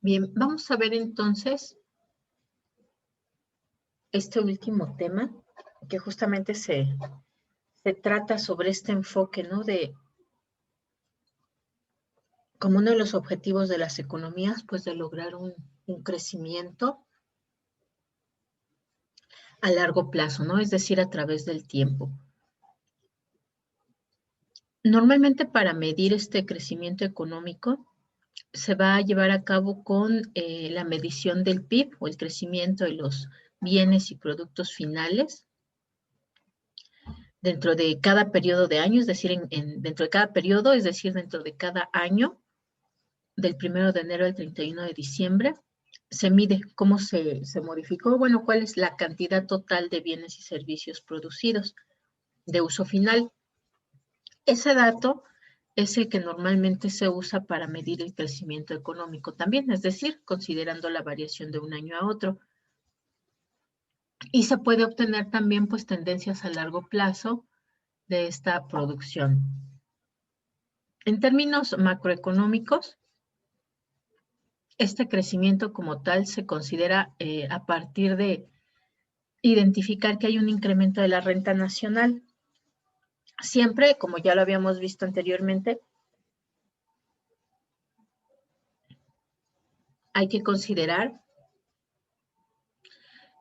Bien, vamos a ver entonces este último tema, que justamente se trata sobre este enfoque, ¿no? De como uno de los objetivos de las economías, pues de lograr un crecimiento a largo plazo, ¿no? Es decir, a través del tiempo. Normalmente para medir este crecimiento económico se va a llevar a cabo con la medición del PIB o el crecimiento de los bienes y productos finales dentro de cada periodo de año, es decir, dentro de cada periodo, es decir, dentro de cada año, del 1 de enero al 31 de diciembre, se mide cómo se modificó, bueno, cuál es la cantidad total de bienes y servicios producidos de uso final. Ese dato es el que normalmente se usa para medir el crecimiento económico también, es decir, considerando la variación de un año a otro. Y se puede obtener también pues tendencias a largo plazo de esta producción. En términos macroeconómicos, este crecimiento como tal se considera a partir de identificar que hay un incremento de la renta nacional. Siempre, como ya lo habíamos visto anteriormente, hay que considerar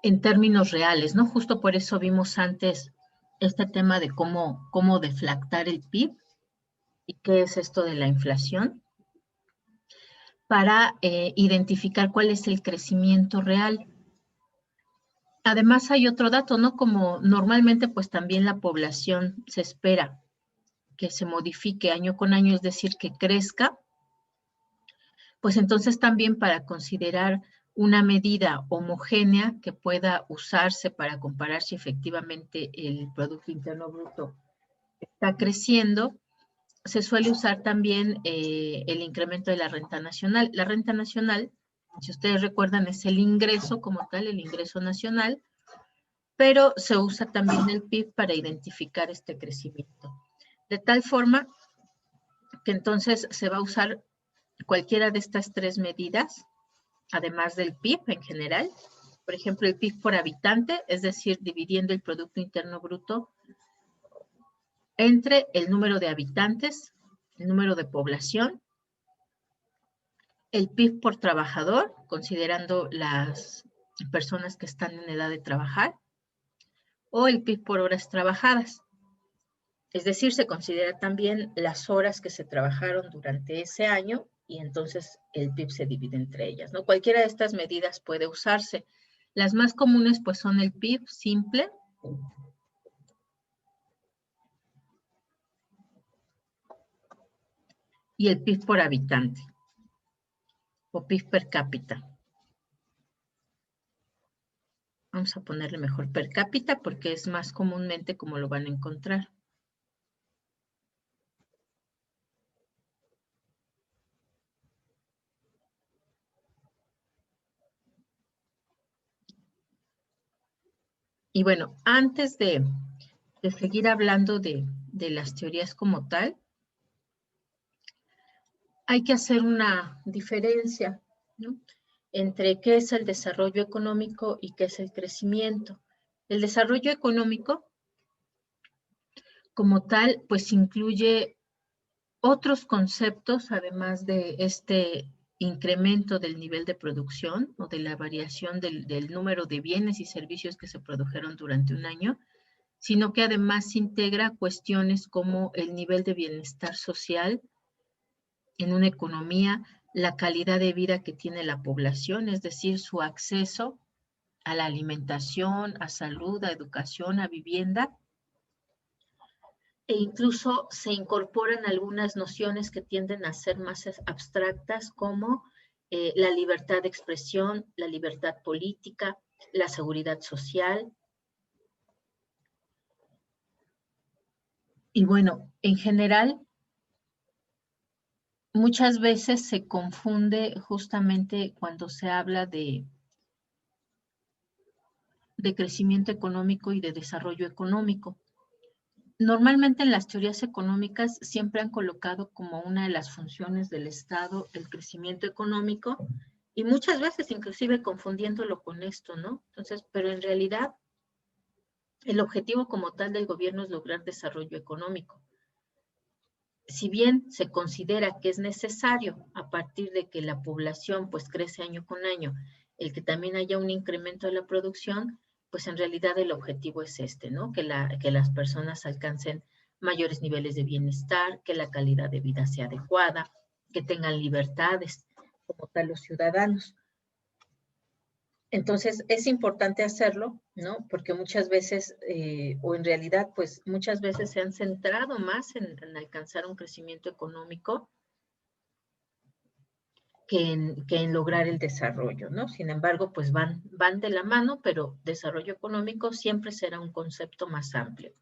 en términos reales, ¿no? Justo por eso vimos antes este tema de cómo deflactar el PIB y qué es esto de la inflación, para identificar cuál es el crecimiento real. Además hay otro dato, ¿no? Como normalmente pues también la población se espera que se modifique año con año, es decir, que crezca, pues entonces también para considerar una medida homogénea que pueda usarse para comparar si efectivamente el Producto Interno Bruto está creciendo, se suele usar también el incremento de la renta nacional. La renta nacional, si ustedes recuerdan, es el ingreso como tal, el ingreso nacional, pero se usa también el PIB para identificar este crecimiento. De tal forma que entonces se va a usar cualquiera de estas tres medidas, además del PIB en general. Por ejemplo, el PIB por habitante, es decir, dividiendo el Producto Interno Bruto entre el número de habitantes, el número de población, el PIB por trabajador, considerando las personas que están en edad de trabajar, o el PIB por horas trabajadas. Es decir, se considera también las horas que se trabajaron durante ese año y entonces el PIB se divide entre ellas, ¿no? Cualquiera de estas medidas puede usarse. Las más comunes pues son el PIB simple y el PIB por habitante o PIB per cápita. Vamos a ponerle mejor per cápita porque es más comúnmente como lo van a encontrar. Y bueno, antes de seguir hablando de las teorías como tal, hay que hacer una diferencia, ¿no?, entre qué es el desarrollo económico y qué es el crecimiento. El desarrollo económico, como tal, pues incluye otros conceptos, además de este incremento del nivel de producción o de la variación del número de bienes y servicios que se produjeron durante un año, sino que además integra cuestiones como el nivel de bienestar social en una economía, la calidad de vida que tiene la población, es decir, su acceso a la alimentación, a salud, a educación, a vivienda, e incluso se incorporan algunas nociones que tienden a ser más abstractas, como la libertad de expresión, la libertad política, la seguridad social. Y bueno, en general, muchas veces se confunde justamente cuando se habla de crecimiento económico y de desarrollo económico. Normalmente en las teorías económicas siempre han colocado como una de las funciones del Estado el crecimiento económico Y muchas veces inclusive confundiéndolo con esto, ¿no? Entonces, pero en realidad el objetivo como tal del gobierno es lograr desarrollo económico. Si bien se considera que es necesario a partir de que la población pues crece año con año, el que también haya un incremento de la producción, pues en realidad el objetivo es este, ¿no? Que las personas alcancen mayores niveles de bienestar, que la calidad de vida sea adecuada, que tengan libertades como tal los ciudadanos. Entonces, es importante hacerlo, ¿no? Porque muchas veces, o en realidad, pues muchas veces se han centrado más en alcanzar un crecimiento económico que en lograr el desarrollo, ¿no? Sin embargo, pues van de la mano, pero desarrollo económico siempre será un concepto más amplio.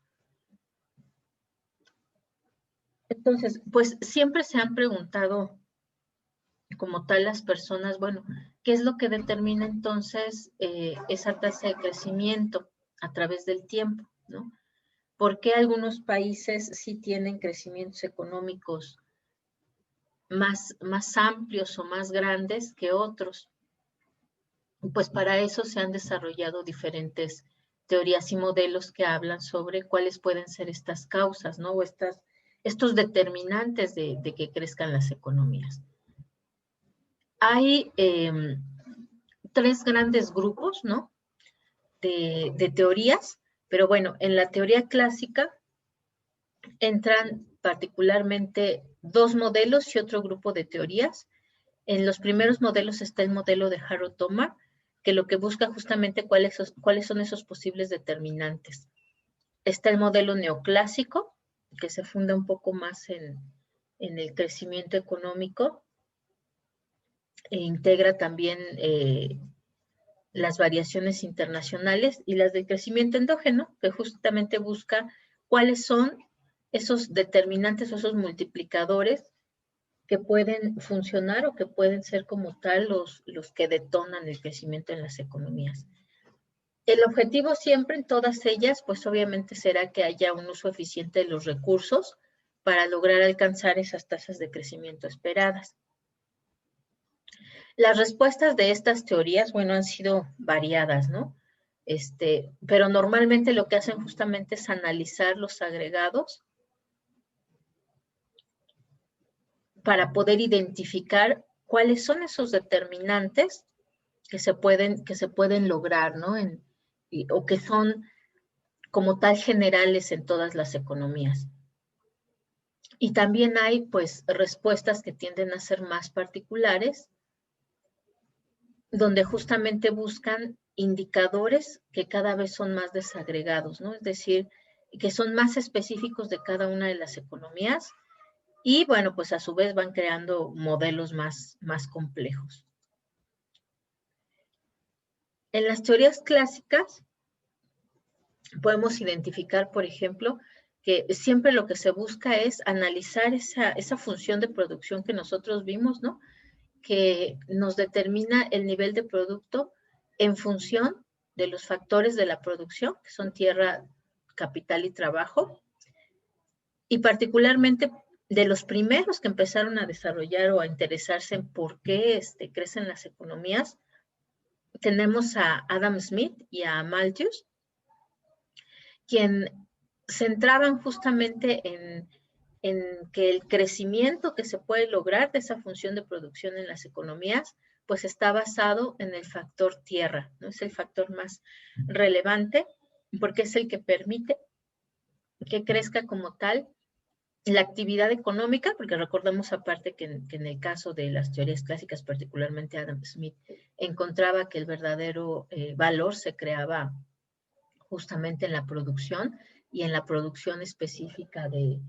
Entonces, pues siempre se han preguntado como tal las personas, bueno, ¿qué es lo que determina entonces esa tasa de crecimiento a través del tiempo, ¿no? ¿Por qué algunos países sí tienen crecimientos económicos más amplios o más grandes que otros? Pues para eso se han desarrollado diferentes teorías y modelos que hablan sobre cuáles pueden ser estas causas, ¿no? O estos determinantes de que crezcan las economías. Hay tres grandes grupos, ¿no? De teorías, pero bueno, en la teoría clásica entran particularmente dos modelos y otro grupo de teorías. En los primeros modelos está el modelo de Harrod-Domar, que lo que busca justamente cuáles son esos posibles determinantes. Está el modelo neoclásico, que se funda un poco más en el crecimiento económico e integra también las variaciones internacionales, y las del crecimiento endógeno, que justamente busca cuáles son esos determinantes o esos multiplicadores que pueden funcionar o que pueden ser como tal los que detonan el crecimiento en las economías. El objetivo siempre en todas ellas, pues obviamente será que haya un uso eficiente de los recursos para lograr alcanzar esas tasas de crecimiento esperadas. Las respuestas de estas teorías, bueno, han sido variadas, ¿no? Pero normalmente lo que hacen justamente es analizar los agregados para poder identificar cuáles son esos determinantes que se pueden lograr, ¿no? O que son como tal generales en todas las economías. Y también hay, pues, respuestas que tienden a ser más particulares, donde justamente buscan indicadores que cada vez son más desagregados, ¿no? Es decir, que son más específicos de cada una de las economías y, bueno, pues a su vez van creando modelos más complejos. En las teorías clásicas podemos identificar, por ejemplo, que siempre lo que se busca es analizar esa función de producción que nosotros vimos, ¿no? Que nos determina el nivel de producto en función de los factores de la producción, que son tierra, capital y trabajo, y particularmente de los primeros que empezaron a desarrollar o a interesarse en por qué crecen las economías, tenemos a Adam Smith y a Malthus, quien centraban justamente en que el crecimiento que se puede lograr de esa función de producción en las economías, pues está basado en el factor tierra, ¿no? Es el factor más relevante porque es el que permite que crezca como tal la actividad económica, porque recordemos aparte que en el caso de las teorías clásicas, particularmente Adam Smith, encontraba que el verdadero valor se creaba justamente en la producción y en la producción específica de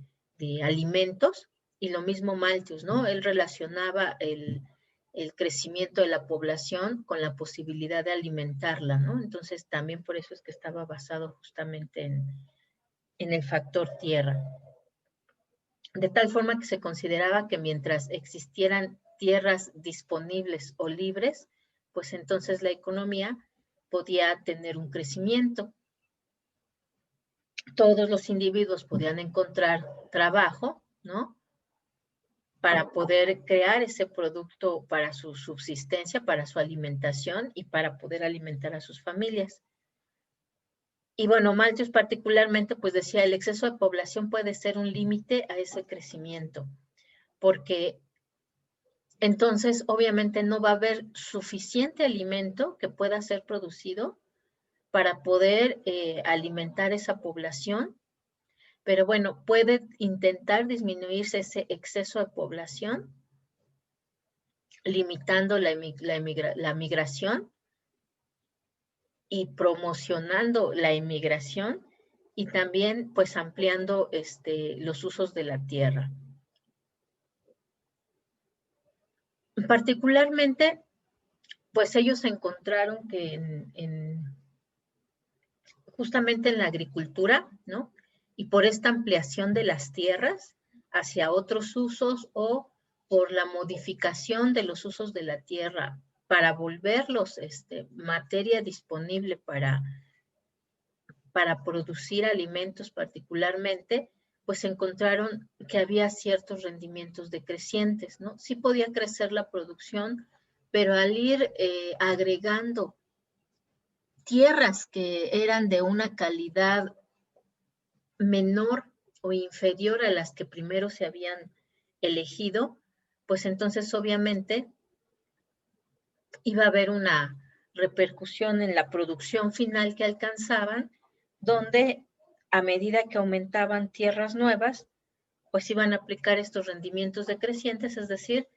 alimentos, y lo mismo Malthus, ¿no? Él relacionaba el crecimiento de la población con la posibilidad de alimentarla, ¿no? Entonces también por eso es que estaba basado justamente en el factor tierra. De tal forma que se consideraba que mientras existieran tierras disponibles o libres, pues entonces la economía podía tener un crecimiento. Todos los individuos podían encontrar trabajo, ¿no? para poder crear ese producto para su subsistencia, para su alimentación y para poder alimentar a sus familias. Y bueno, Malthus particularmente pues decía, el exceso de población puede ser un límite a ese crecimiento, porque entonces obviamente no va a haber suficiente alimento que pueda ser producido para poder alimentar esa población. Pero bueno, puede intentar disminuirse ese exceso de población, limitando la migración y promocionando la inmigración y también pues ampliando los usos de la tierra. Particularmente, pues ellos encontraron que justamente en la agricultura, ¿no? Y por esta ampliación de las tierras hacia otros usos o por la modificación de los usos de la tierra para volverlos materia disponible para producir alimentos particularmente, pues encontraron que había ciertos rendimientos decrecientes, ¿no? Sí podía crecer la producción, pero al ir agregando tierras que eran de una calidad menor o inferior a las que primero se habían elegido, pues entonces obviamente iba a haber una repercusión en la producción final que alcanzaban, donde a medida que aumentaban tierras nuevas, pues iban a aplicar estos rendimientos decrecientes, es decir,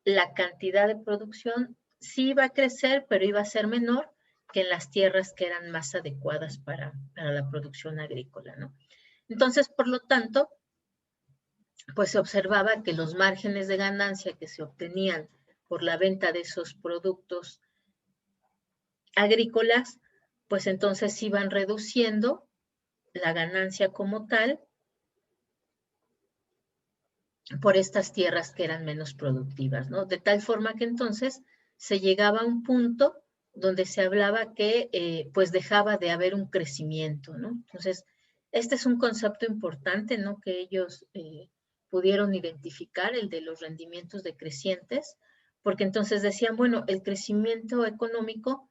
la cantidad de producción sí iba a crecer, pero iba a ser menor que en las tierras que eran más adecuadas para la producción agrícola, ¿no? Entonces, por lo tanto, pues se observaba que los márgenes de ganancia que se obtenían por la venta de esos productos agrícolas, pues entonces iban reduciendo la ganancia como tal por estas tierras que eran menos productivas, ¿no? De tal forma que entonces se llegaba a un punto donde se hablaba que pues dejaba de haber un crecimiento, ¿no? Entonces, este es un concepto importante, ¿no? Que ellos pudieron identificar, el de los rendimientos decrecientes, porque entonces decían, bueno, el crecimiento económico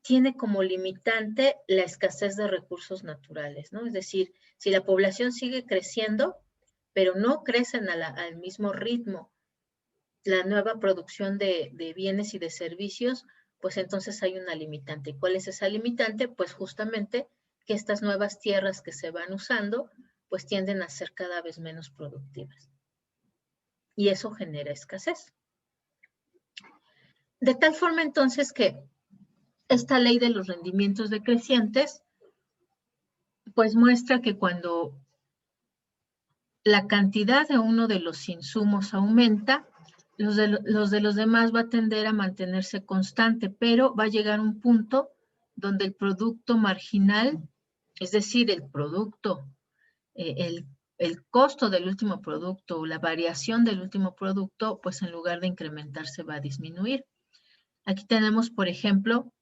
tiene como limitante la escasez de recursos naturales, ¿no? Es decir, si la población sigue creciendo, pero no crecen al mismo ritmo la nueva producción de bienes y de servicios, pues entonces hay una limitante. ¿Y cuál es esa limitante? Pues justamente que estas nuevas tierras que se van usando, pues tienden a ser cada vez menos productivas. Y eso genera escasez. De tal forma entonces que esta ley de los rendimientos decrecientes, pues muestra que cuando la cantidad de uno de los insumos aumenta, los de los demás va a tender a mantenerse constante, pero va a llegar un punto donde el producto marginal, es decir, el producto, el costo del último producto o la variación del último producto, pues en lugar de incrementarse va a disminuir. Aquí tenemos, por ejemplo,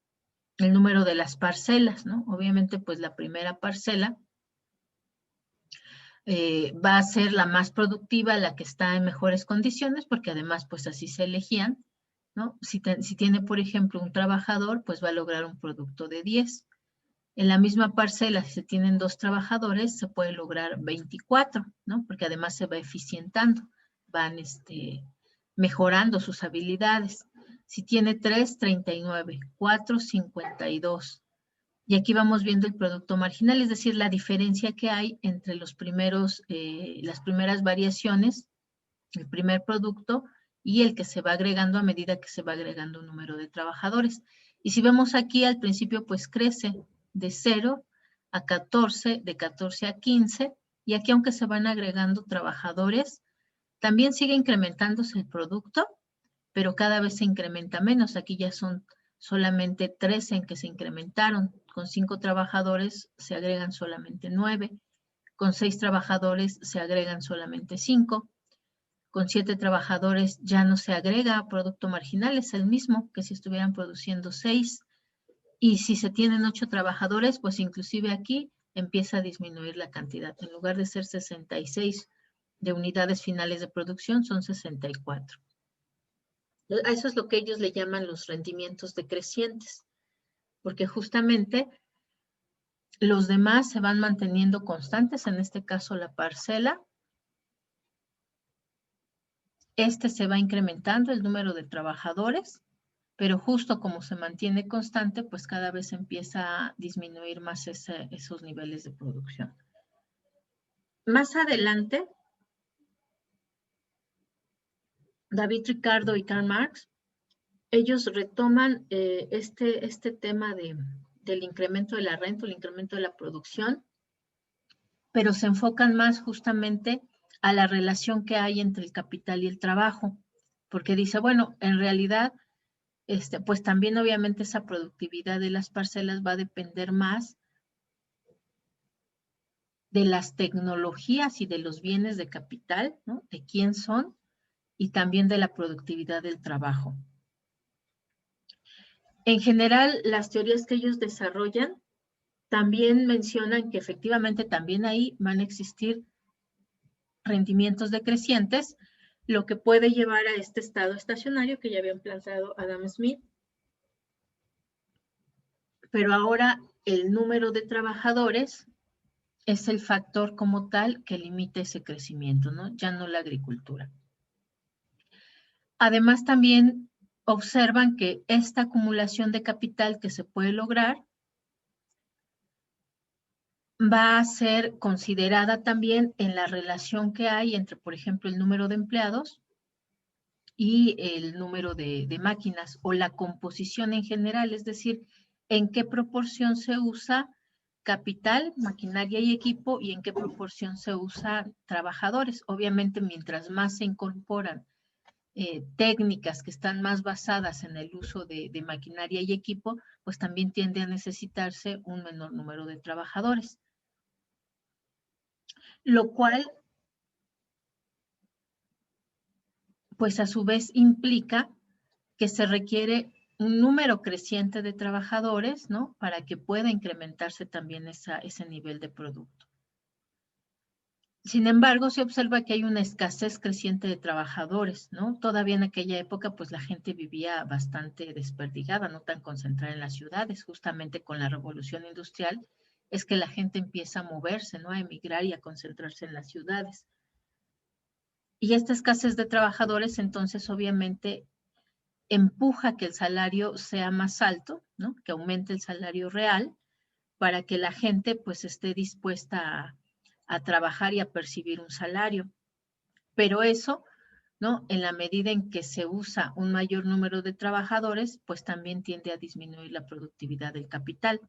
el número de las parcelas, ¿no? Obviamente, pues la primera parcela va a ser la más productiva, la que está en mejores condiciones, porque además, pues así se elegían, ¿no? Si tiene, por ejemplo, un trabajador, pues va a lograr un producto de 10. En la misma parcela, si se tienen 2 trabajadores, se puede lograr 24, ¿no? Porque además se va eficientando, van mejorando sus habilidades. Si tiene 3, 39, 4, 52. Y aquí vamos viendo el producto marginal, es decir, la diferencia que hay entre las primeras variaciones, el primer producto y el que se va agregando a medida que se va agregando un número de trabajadores. Y si vemos aquí, al principio pues crece de 0 a 14, de 14 a 15, y aquí aunque se van agregando trabajadores, también sigue incrementándose el producto, pero cada vez se incrementa menos. Aquí ya son solamente 13 en que se incrementaron. Con 5 trabajadores se agregan solamente 9. Con 6 trabajadores se agregan solamente 5. Con 7 trabajadores ya no se agrega producto marginal, es el mismo que si estuvieran produciendo 6. Y si se tienen 8 trabajadores, pues inclusive aquí empieza a disminuir la cantidad. En lugar de ser 66 de unidades finales de producción son 64. A eso es lo que ellos le llaman los rendimientos decrecientes, porque justamente los demás se van manteniendo constantes, en este caso la parcela. Se va incrementando el número de trabajadores, pero justo como se mantiene constante, pues cada vez empieza a disminuir más esos niveles de producción. Más adelante, David Ricardo y Karl Marx, ellos retoman este tema del incremento de la renta, el incremento de la producción, pero se enfocan más justamente a la relación que hay entre el capital y el trabajo, porque dice, bueno, en realidad, pues también obviamente esa productividad de las parcelas va a depender más de las tecnologías y de los bienes de capital, ¿no? De quién son, y también de la productividad del trabajo. En general, las teorías que ellos desarrollan también mencionan que efectivamente también ahí van a existir rendimientos decrecientes, lo que puede llevar a este estado estacionario que ya habían planteado Adam Smith. Pero ahora el número de trabajadores es el factor como tal que limita ese crecimiento, ¿no? Ya no la agricultura. Además, también observan que esta acumulación de capital que se puede lograr va a ser considerada también en la relación que hay entre, por ejemplo, el número de empleados y el número de máquinas o la composición en general, es decir, en qué proporción se usa capital, maquinaria y equipo y en qué proporción se usan trabajadores. Obviamente, mientras más se incorporan técnicas que están más basadas en el uso de maquinaria y equipo, pues también tiende a necesitarse un menor número de trabajadores. Lo cual, pues a su vez implica que se requiere un número creciente de trabajadores, ¿no? Para que pueda incrementarse también ese nivel de producto. Sin embargo, se observa que hay una escasez creciente de trabajadores, ¿no? Todavía en aquella época, pues la gente vivía bastante desperdigada, no tan concentrada en las ciudades. Justamente con la revolución industrial es que la gente empieza a moverse, ¿no? A emigrar y a concentrarse en las ciudades. Y esta escasez de trabajadores, entonces, obviamente, empuja que el salario sea más alto, ¿no? Que aumente el salario real para que la gente, pues, esté dispuesta a trabajar y a percibir un salario. Pero eso, ¿no? En la medida en que se usa un mayor número de trabajadores, pues también tiende a disminuir la productividad del capital.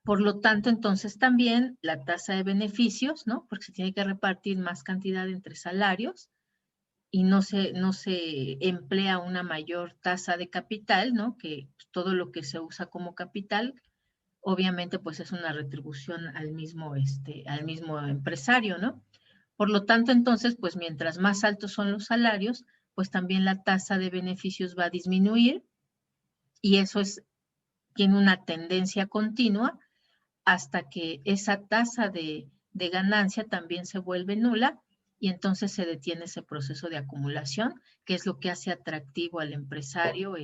Por lo tanto, entonces también la tasa de beneficios, ¿no? Porque se tiene que repartir más cantidad entre salarios y no se emplea una mayor tasa de capital, ¿no? Que todo lo que se usa como capital obviamente pues es una retribución al mismo empresario, ¿no? Por lo tanto, entonces, pues mientras más altos son los salarios, pues también la tasa de beneficios va a disminuir y eso tiene una tendencia continua hasta que esa tasa de ganancia también se vuelve nula y entonces se detiene ese proceso de acumulación, que es lo que hace atractivo al empresario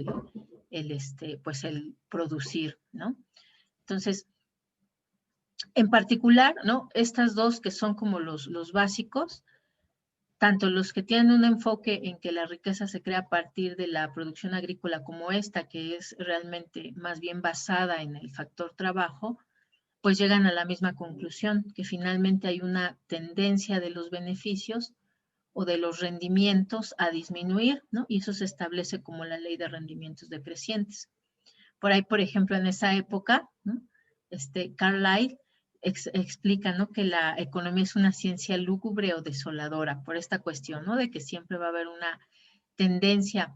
pues el producir, ¿no? Entonces, en particular, ¿no? Estas dos que son como los básicos, tanto los que tienen un enfoque en que la riqueza se crea a partir de la producción agrícola como esta, que es realmente más bien basada en el factor trabajo, pues llegan a la misma conclusión, que finalmente hay una tendencia de los beneficios o de los rendimientos a disminuir, ¿no? Y eso se establece como la ley de rendimientos decrecientes. Por ahí, por ejemplo, en esa época, ¿no? Carlyle explica, ¿no? Que la economía es una ciencia lúgubre o desoladora por esta cuestión, ¿no? De que siempre va a haber una tendencia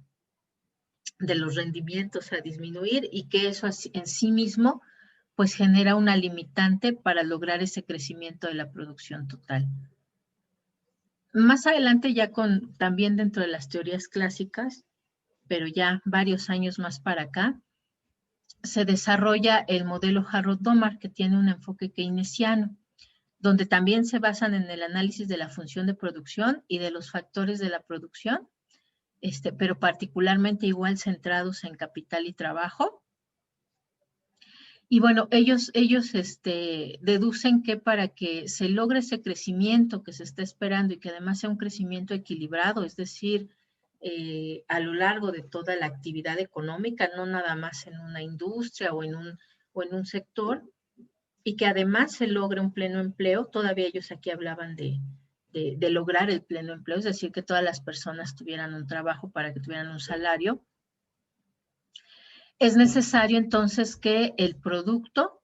de los rendimientos a disminuir y que eso en sí mismo pues genera una limitante para lograr ese crecimiento de la producción total. Más adelante ya también dentro de las teorías clásicas, pero ya varios años más para acá, se desarrolla el modelo Harrod-Domar, que tiene un enfoque keynesiano. donde también se basan en el análisis de la función de producción y de los factores de la producción, pero particularmente igual centrados en capital y trabajo. Y bueno, ellos deducen que para que se logre ese crecimiento que se está esperando y que además sea un crecimiento equilibrado, es decir, a lo largo de toda la actividad económica, no nada más en una industria o en un sector, y que además se logre un pleno empleo. Todavía ellos aquí hablaban de lograr el pleno empleo, es decir, que todas las personas tuvieran un trabajo para que tuvieran un salario. Es necesario entonces que el producto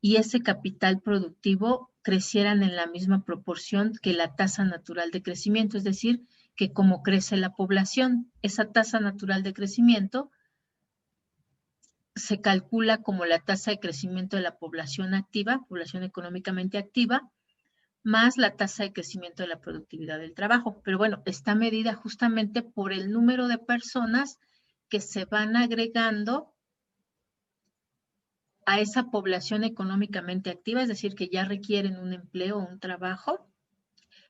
y ese capital productivo crecieran en la misma proporción que la tasa natural de crecimiento, es decir, que como crece la población, esa tasa natural de crecimiento se calcula como la tasa de crecimiento de la población activa, población económicamente activa, más la tasa de crecimiento de la productividad del trabajo. Pero bueno, está medida justamente por el número de personas que se van agregando a esa población económicamente activa, es decir, que ya requieren un empleo o un trabajo,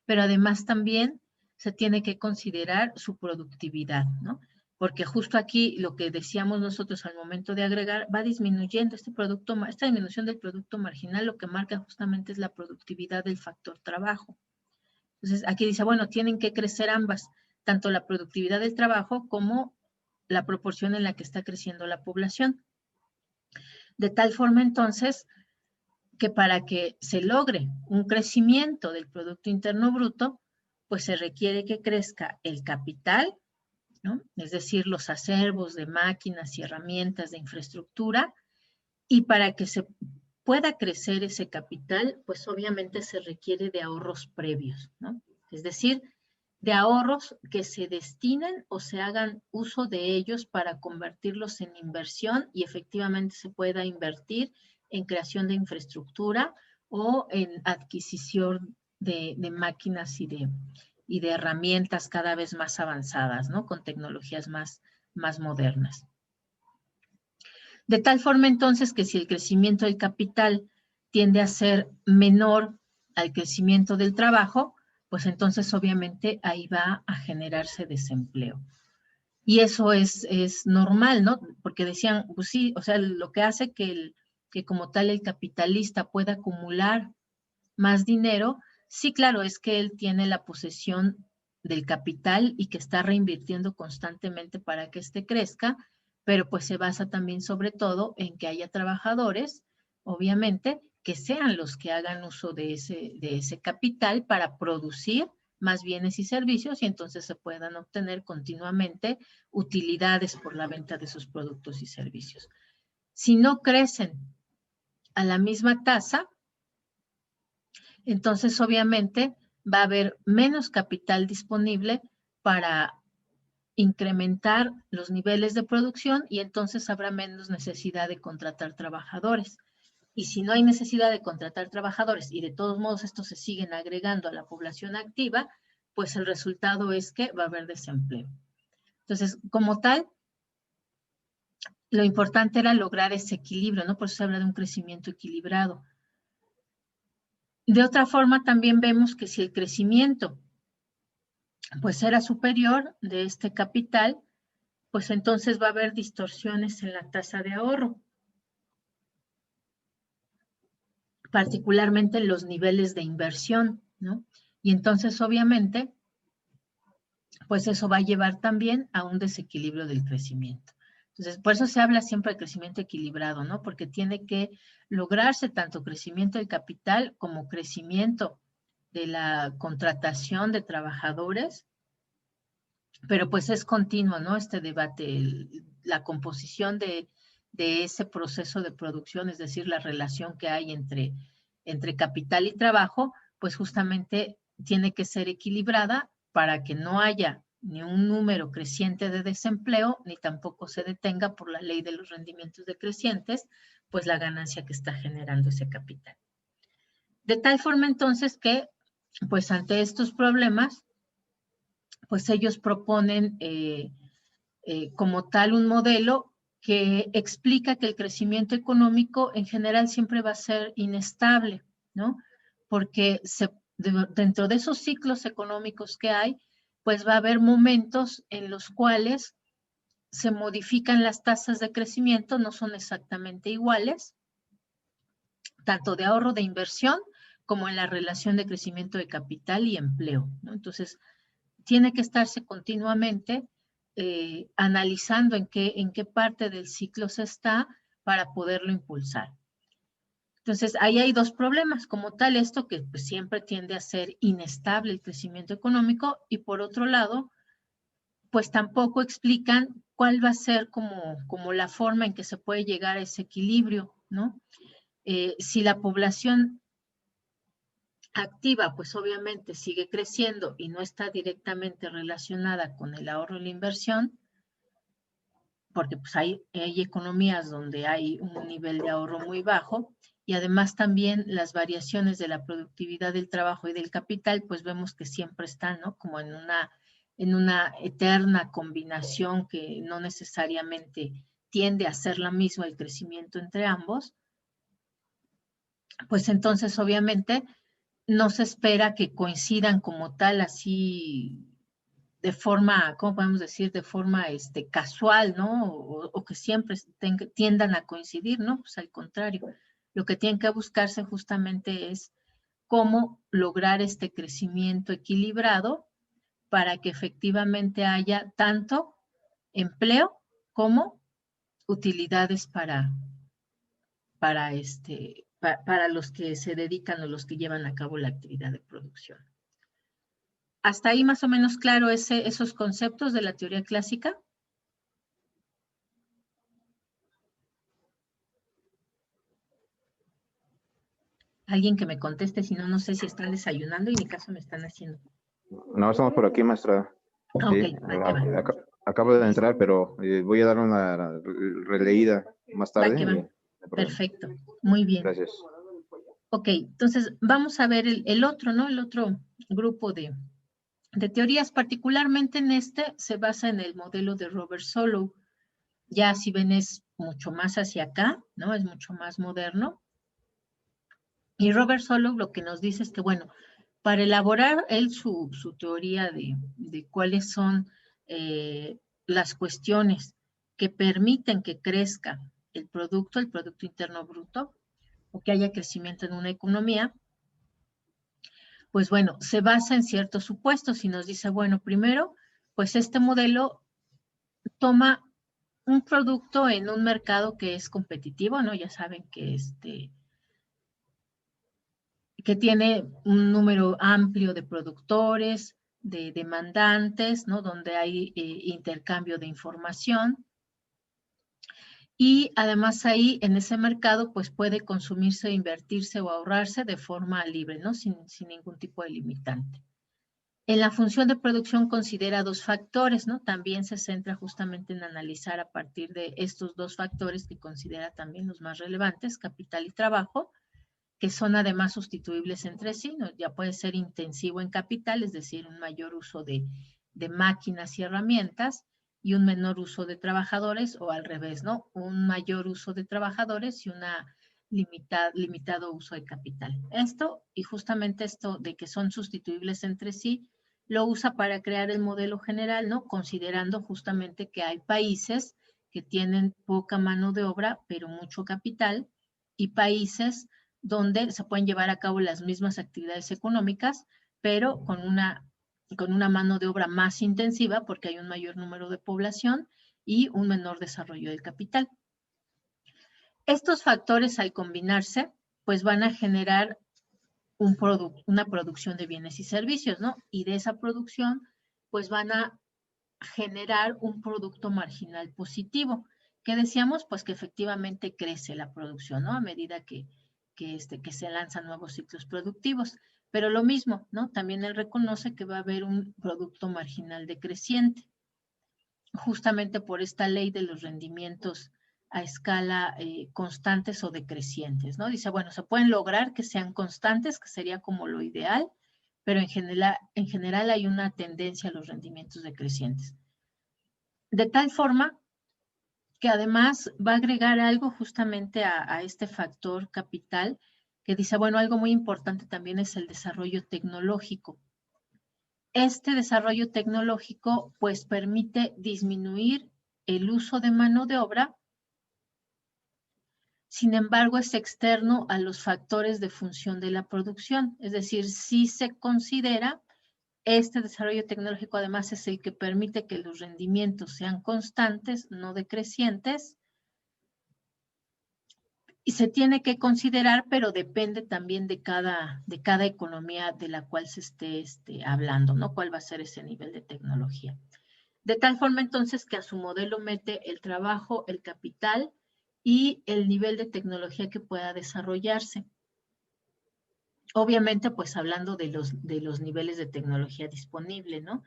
pero además también se tiene que considerar su productividad, ¿no? Porque justo aquí lo que decíamos nosotros al momento de agregar, va disminuyendo esta disminución del producto marginal, lo que marca justamente es la productividad del factor trabajo. Entonces, aquí dice, bueno, tienen que crecer ambas, tanto la productividad del trabajo como la proporción en la que está creciendo la población. De tal forma, entonces, que para que se logre un crecimiento del Producto Interno Bruto, pues se requiere que crezca el capital, ¿no? Es decir, los acervos de máquinas y herramientas de infraestructura, y para que se pueda crecer ese capital, pues obviamente se requiere de ahorros previos, ¿no? Es decir, de ahorros que se destinen o se hagan uso de ellos para convertirlos en inversión y efectivamente se pueda invertir en creación de infraestructura o en adquisición de máquinas y de herramientas cada vez más avanzadas, ¿no? Con tecnologías más modernas. De tal forma entonces que si el crecimiento del capital tiende a ser menor al crecimiento del trabajo, pues entonces obviamente ahí va a generarse desempleo. Y eso es normal, ¿no? Porque decían, pues sí, o sea, lo que hace que como tal el capitalista pueda acumular más dinero, sí, claro, es que él tiene la posesión del capital y que está reinvirtiendo constantemente para que éste crezca, pero pues se basa también sobre todo en que haya trabajadores, obviamente, que sean los que hagan uso de ese capital para producir más bienes y servicios y entonces se puedan obtener continuamente utilidades por la venta de sus productos y servicios. Si no crecen a la misma tasa, entonces obviamente va a haber menos capital disponible para incrementar los niveles de producción y entonces habrá menos necesidad de contratar trabajadores. Y si no hay necesidad de contratar trabajadores y de todos modos estos se siguen agregando a la población activa, pues el resultado es que va a haber desempleo. Entonces, como tal, lo importante era lograr ese equilibrio, ¿no? Por eso se habla de un crecimiento equilibrado. De otra forma, también vemos que si el crecimiento pues era superior de este capital, pues entonces va a haber distorsiones en la tasa de ahorro, particularmente en los niveles de inversión, ¿no? Y entonces, obviamente, pues eso va a llevar también a un desequilibrio del crecimiento. Entonces, por eso se habla siempre de crecimiento equilibrado, ¿no? Porque tiene que lograrse tanto crecimiento del capital como crecimiento de la contratación de trabajadores, pero pues es continuo, ¿no? Este debate, la composición de ese proceso de producción, es decir, la relación que hay entre capital y trabajo, pues justamente tiene que ser equilibrada para que no haya ni un número creciente de desempleo, ni tampoco se detenga por la ley de los rendimientos decrecientes, pues la ganancia que está generando ese capital. De tal forma entonces que, pues ante estos problemas, pues ellos proponen como tal un modelo que explica que el crecimiento económico en general siempre va a ser inestable, ¿no? porque dentro de esos ciclos económicos que hay, pues va a haber momentos en los cuales se modifican las tasas de crecimiento, no son exactamente iguales, tanto de ahorro de inversión como en la relación de crecimiento de capital y empleo, ¿no? Entonces, tiene que estarse continuamente analizando en qué parte del ciclo se está para poderlo impulsar. Entonces, ahí hay dos problemas, como tal, esto que pues, siempre tiende a ser inestable el crecimiento económico, y por otro lado, pues tampoco explican cuál va a ser como la forma en que se puede llegar a ese equilibrio, ¿no? Si la población activa, pues obviamente sigue creciendo y no está directamente relacionada con el ahorro y la inversión, porque pues hay economías donde hay un nivel de ahorro muy bajo, y además también las variaciones de la productividad del trabajo y del capital, pues vemos que siempre están, ¿no? Como en una eterna combinación que no necesariamente tiende a ser la misma el crecimiento entre ambos, pues entonces obviamente no se espera que coincidan como tal así de forma, ¿cómo podemos decir? De forma casual, ¿no? O que siempre tiendan a coincidir, ¿no? Pues al contrario, lo que tienen que buscarse justamente es cómo lograr este crecimiento equilibrado para que efectivamente haya tanto empleo como utilidades para los que se dedican o los que llevan a cabo la actividad de producción. ¿Hasta ahí más o menos claro esos conceptos de la teoría clásica? Alguien que me conteste, si no, no sé si están desayunando y ni caso me están haciendo. No, estamos por aquí, maestra. Ok, Sí, va. acabo de entrar, pero voy a dar una releída más Va tarde. que va. Perfecto, muy bien. Gracias. Ok, entonces vamos a ver el otro, ¿no? El otro grupo de teorías, particularmente en se basa en el modelo de Robert Solow. Ya si ven es mucho más hacia acá, ¿no? Es mucho más moderno. Y Robert Solow lo que nos dice es que, bueno, para elaborar él su teoría de cuáles son las cuestiones que permiten que crezca el Producto Interno Bruto, o que haya crecimiento en una economía, pues bueno, se basa en ciertos supuestos y nos dice, bueno, primero, pues este modelo toma un producto en un mercado que es competitivo, ¿no? Ya saben que tiene un número amplio de productores, de demandantes, ¿no? Donde hay intercambio de información. Y además ahí, en ese mercado, pues puede consumirse, invertirse o ahorrarse de forma libre, ¿no? Sin ningún tipo de limitante. En la función de producción considera dos factores, ¿no? También se centra justamente en analizar a partir de estos dos factores que considera también los más relevantes, capital y trabajo, que son además sustituibles entre sí, ¿no? Ya puede ser intensivo en capital, es decir, un mayor uso de máquinas y herramientas, y un menor uso de trabajadores, o al revés, ¿no? Un mayor uso de trabajadores y una limitado uso de capital. Esto, y justamente esto de que son sustituibles entre sí, lo usa para crear el modelo general, ¿no? Considerando justamente que hay países que tienen poca mano de obra, pero mucho capital, y países donde se pueden llevar a cabo las mismas actividades económicas, pero con una mano de obra más intensiva, porque hay un mayor número de población y un menor desarrollo del capital. Estos factores, al combinarse, pues van a generar una producción de bienes y servicios, ¿no? Y de esa producción, pues van a generar un producto marginal positivo, que decíamos, pues que efectivamente crece la producción, ¿no? A medida que se lanzan nuevos ciclos productivos. Pero lo mismo, ¿no? También él reconoce que va a haber un producto marginal decreciente, justamente por esta ley de los rendimientos a escala constantes o decrecientes, ¿no? Dice, bueno, se pueden lograr que sean constantes, que sería como lo ideal, pero en general hay una tendencia a los rendimientos decrecientes. De tal forma que además va a agregar algo justamente a este factor capital, que dice, bueno, algo muy importante también es el desarrollo tecnológico. Este desarrollo tecnológico pues permite disminuir el uso de mano de obra, sin embargo es externo a los factores de función de la producción, es decir, sí se considera este desarrollo tecnológico además es el que permite que los rendimientos sean constantes, no decrecientes, y se tiene que considerar, pero depende también de cada economía de la cual se esté hablando, ¿no? ¿Cuál va a ser ese nivel de tecnología? De tal forma entonces que a su modelo mete el trabajo, el capital y el nivel de tecnología que pueda desarrollarse. Obviamente, pues hablando de los niveles de tecnología disponible, ¿no?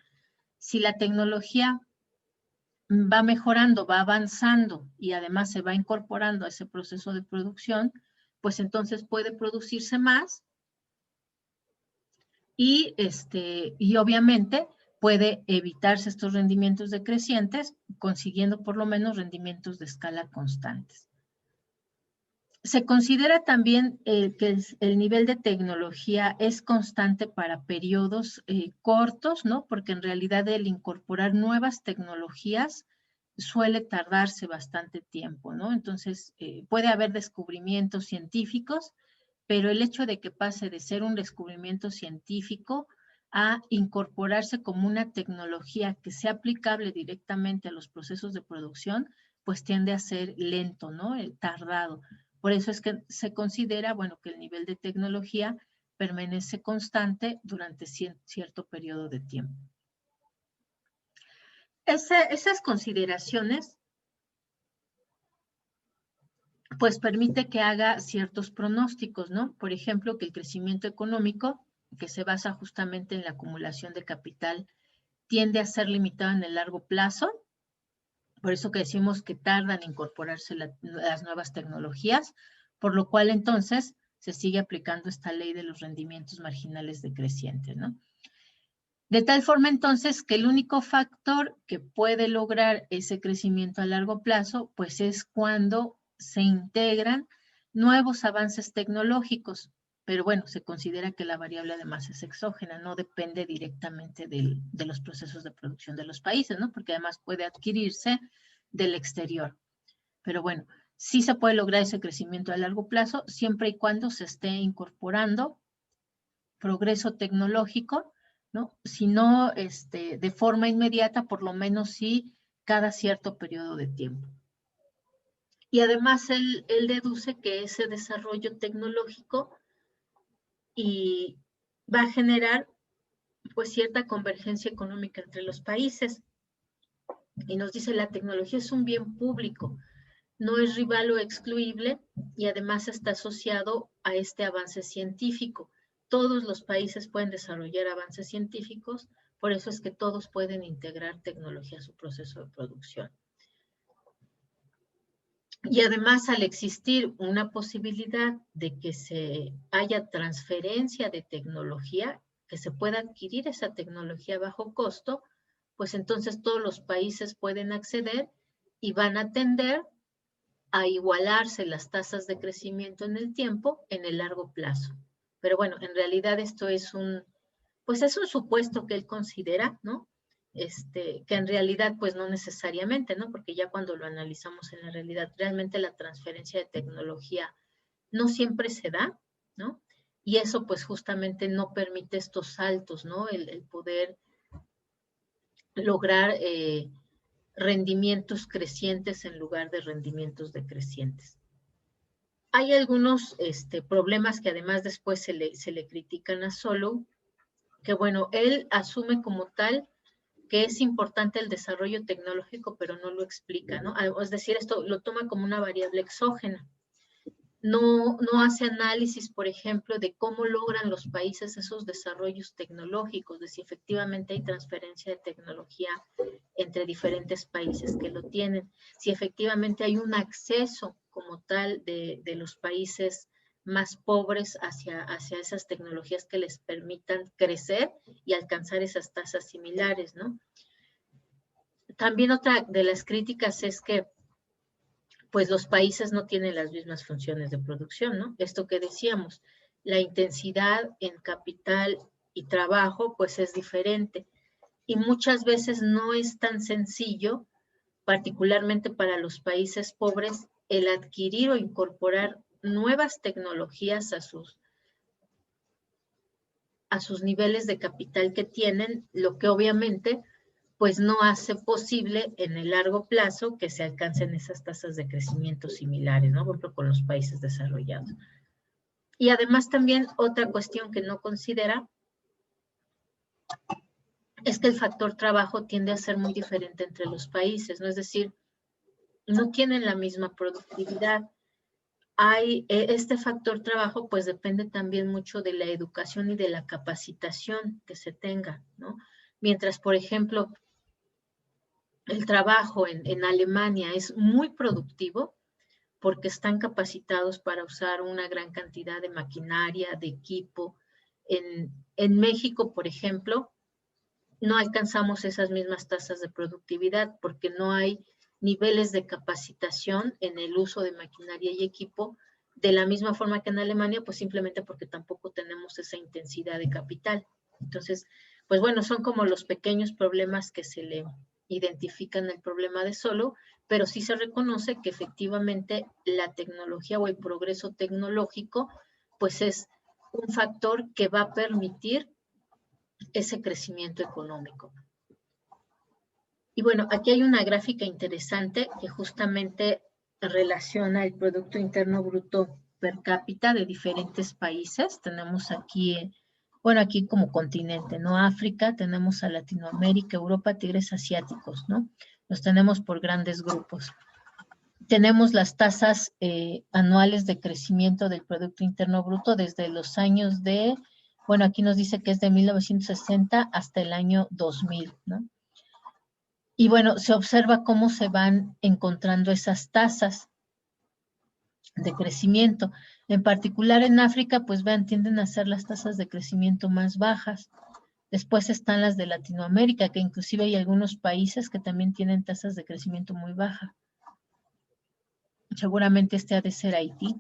Si la tecnología va mejorando, va avanzando y además se va incorporando a ese proceso de producción, pues entonces puede producirse más y obviamente puede evitarse estos rendimientos decrecientes, consiguiendo por lo menos rendimientos de escala constantes. Se considera también que el nivel de tecnología es constante para periodos cortos, ¿no? Porque en realidad el incorporar nuevas tecnologías suele tardarse bastante tiempo, ¿no? Entonces, puede haber descubrimientos científicos, pero el hecho de que pase de ser un descubrimiento científico a incorporarse como una tecnología que sea aplicable directamente a los procesos de producción, pues tiende a ser lento, ¿no? Tardado. Por eso es que se considera, bueno, que el nivel de tecnología permanece constante durante cierto periodo de tiempo. Esas consideraciones, pues permite que haga ciertos pronósticos, ¿no? Por ejemplo, que el crecimiento económico, que se basa justamente en la acumulación de capital, tiende a ser limitado en el largo plazo. Por eso que decimos que tardan en incorporarse las nuevas tecnologías, por lo cual entonces se sigue aplicando esta ley de los rendimientos marginales decrecientes, ¿no? De tal forma entonces que el único factor que puede lograr ese crecimiento a largo plazo, pues es cuando se integran nuevos avances tecnológicos. Pero bueno, se considera que la variable además es exógena, no depende directamente de los procesos de producción de los países, ¿no? Porque además puede adquirirse del exterior. Pero bueno, sí se puede lograr ese crecimiento a largo plazo siempre y cuando se esté incorporando progreso tecnológico, ¿no? Si no de forma inmediata, por lo menos sí cada cierto periodo de tiempo. Y además él deduce que ese desarrollo tecnológico y va a generar pues cierta convergencia económica entre los países. Y nos dice, la tecnología es un bien público, no es rival o excluible y además está asociado a este avance científico. Todos los países pueden desarrollar avances científicos, por eso es que todos pueden integrar tecnología a su proceso de producción. Y además, al existir una posibilidad de que se haya transferencia de tecnología, que se pueda adquirir esa tecnología a bajo costo, pues entonces todos los países pueden acceder y van a tender a igualarse las tasas de crecimiento en el tiempo en el largo plazo. Pero bueno, en realidad esto es pues es un supuesto que él considera, ¿no? Que en realidad pues no necesariamente, ¿no? Porque ya cuando lo analizamos en la realidad, realmente la transferencia de tecnología no siempre se da, ¿no? Y eso pues justamente no permite estos saltos, ¿no? El poder lograr rendimientos crecientes en lugar de rendimientos decrecientes. Hay algunos problemas que además después se le critican a Solow, que bueno, él asume como tal que es importante el desarrollo tecnológico, pero no lo explica, ¿no? Es decir, esto lo toma como una variable exógena. No hace análisis, por ejemplo, de cómo logran los países esos desarrollos tecnológicos, de si efectivamente hay transferencia de tecnología entre diferentes países que lo tienen, si efectivamente hay un acceso como tal de los países más pobres hacia esas tecnologías que les permitan crecer y alcanzar esas tasas similares, ¿no? También otra de las críticas es que pues los países no tienen las mismas funciones de producción, ¿no? Esto que decíamos, la intensidad en capital y trabajo, pues es diferente. Y muchas veces no es tan sencillo, particularmente para los países pobres, el adquirir o incorporar nuevas tecnologías a sus niveles de capital que tienen, lo que obviamente pues no hace posible en el largo plazo que se alcancen esas tasas de crecimiento similares, ¿no? Por ejemplo, con los países desarrollados. Y además también otra cuestión que no considera es que el factor trabajo tiende a ser muy diferente entre los países, ¿no? Es decir, no tienen la misma productividad. Este factor trabajo pues depende también mucho de la educación y de la capacitación que se tenga, ¿no? Mientras, por ejemplo, el trabajo en Alemania es muy productivo porque están capacitados para usar una gran cantidad de maquinaria, de equipo. En México, por ejemplo, no alcanzamos esas mismas tasas de productividad porque no hay niveles de capacitación en el uso de maquinaria y equipo de la misma forma que en Alemania, pues simplemente porque tampoco tenemos esa intensidad de capital. Entonces, pues bueno, son como los pequeños problemas que se le identifican el problema de Solow, pero sí se reconoce que efectivamente la tecnología o el progreso tecnológico, pues es un factor que va a permitir ese crecimiento económico. Y bueno, aquí hay una gráfica interesante que justamente relaciona el Producto Interno Bruto per cápita de diferentes países. Tenemos aquí, bueno, aquí como continente, ¿no? África, tenemos a Latinoamérica, Europa, tigres asiáticos, ¿no? Los tenemos por grandes grupos. Tenemos las tasas anuales de crecimiento del Producto Interno Bruto desde los años de, bueno, aquí nos dice que es de 1960 hasta el año 2000, ¿no? Y bueno, se observa cómo se van encontrando esas tasas de crecimiento. En particular en África, pues vean, tienden a ser las tasas de crecimiento más bajas. Después están las de Latinoamérica, que inclusive hay algunos países que también tienen tasas de crecimiento muy bajas. Seguramente este ha de ser Haití.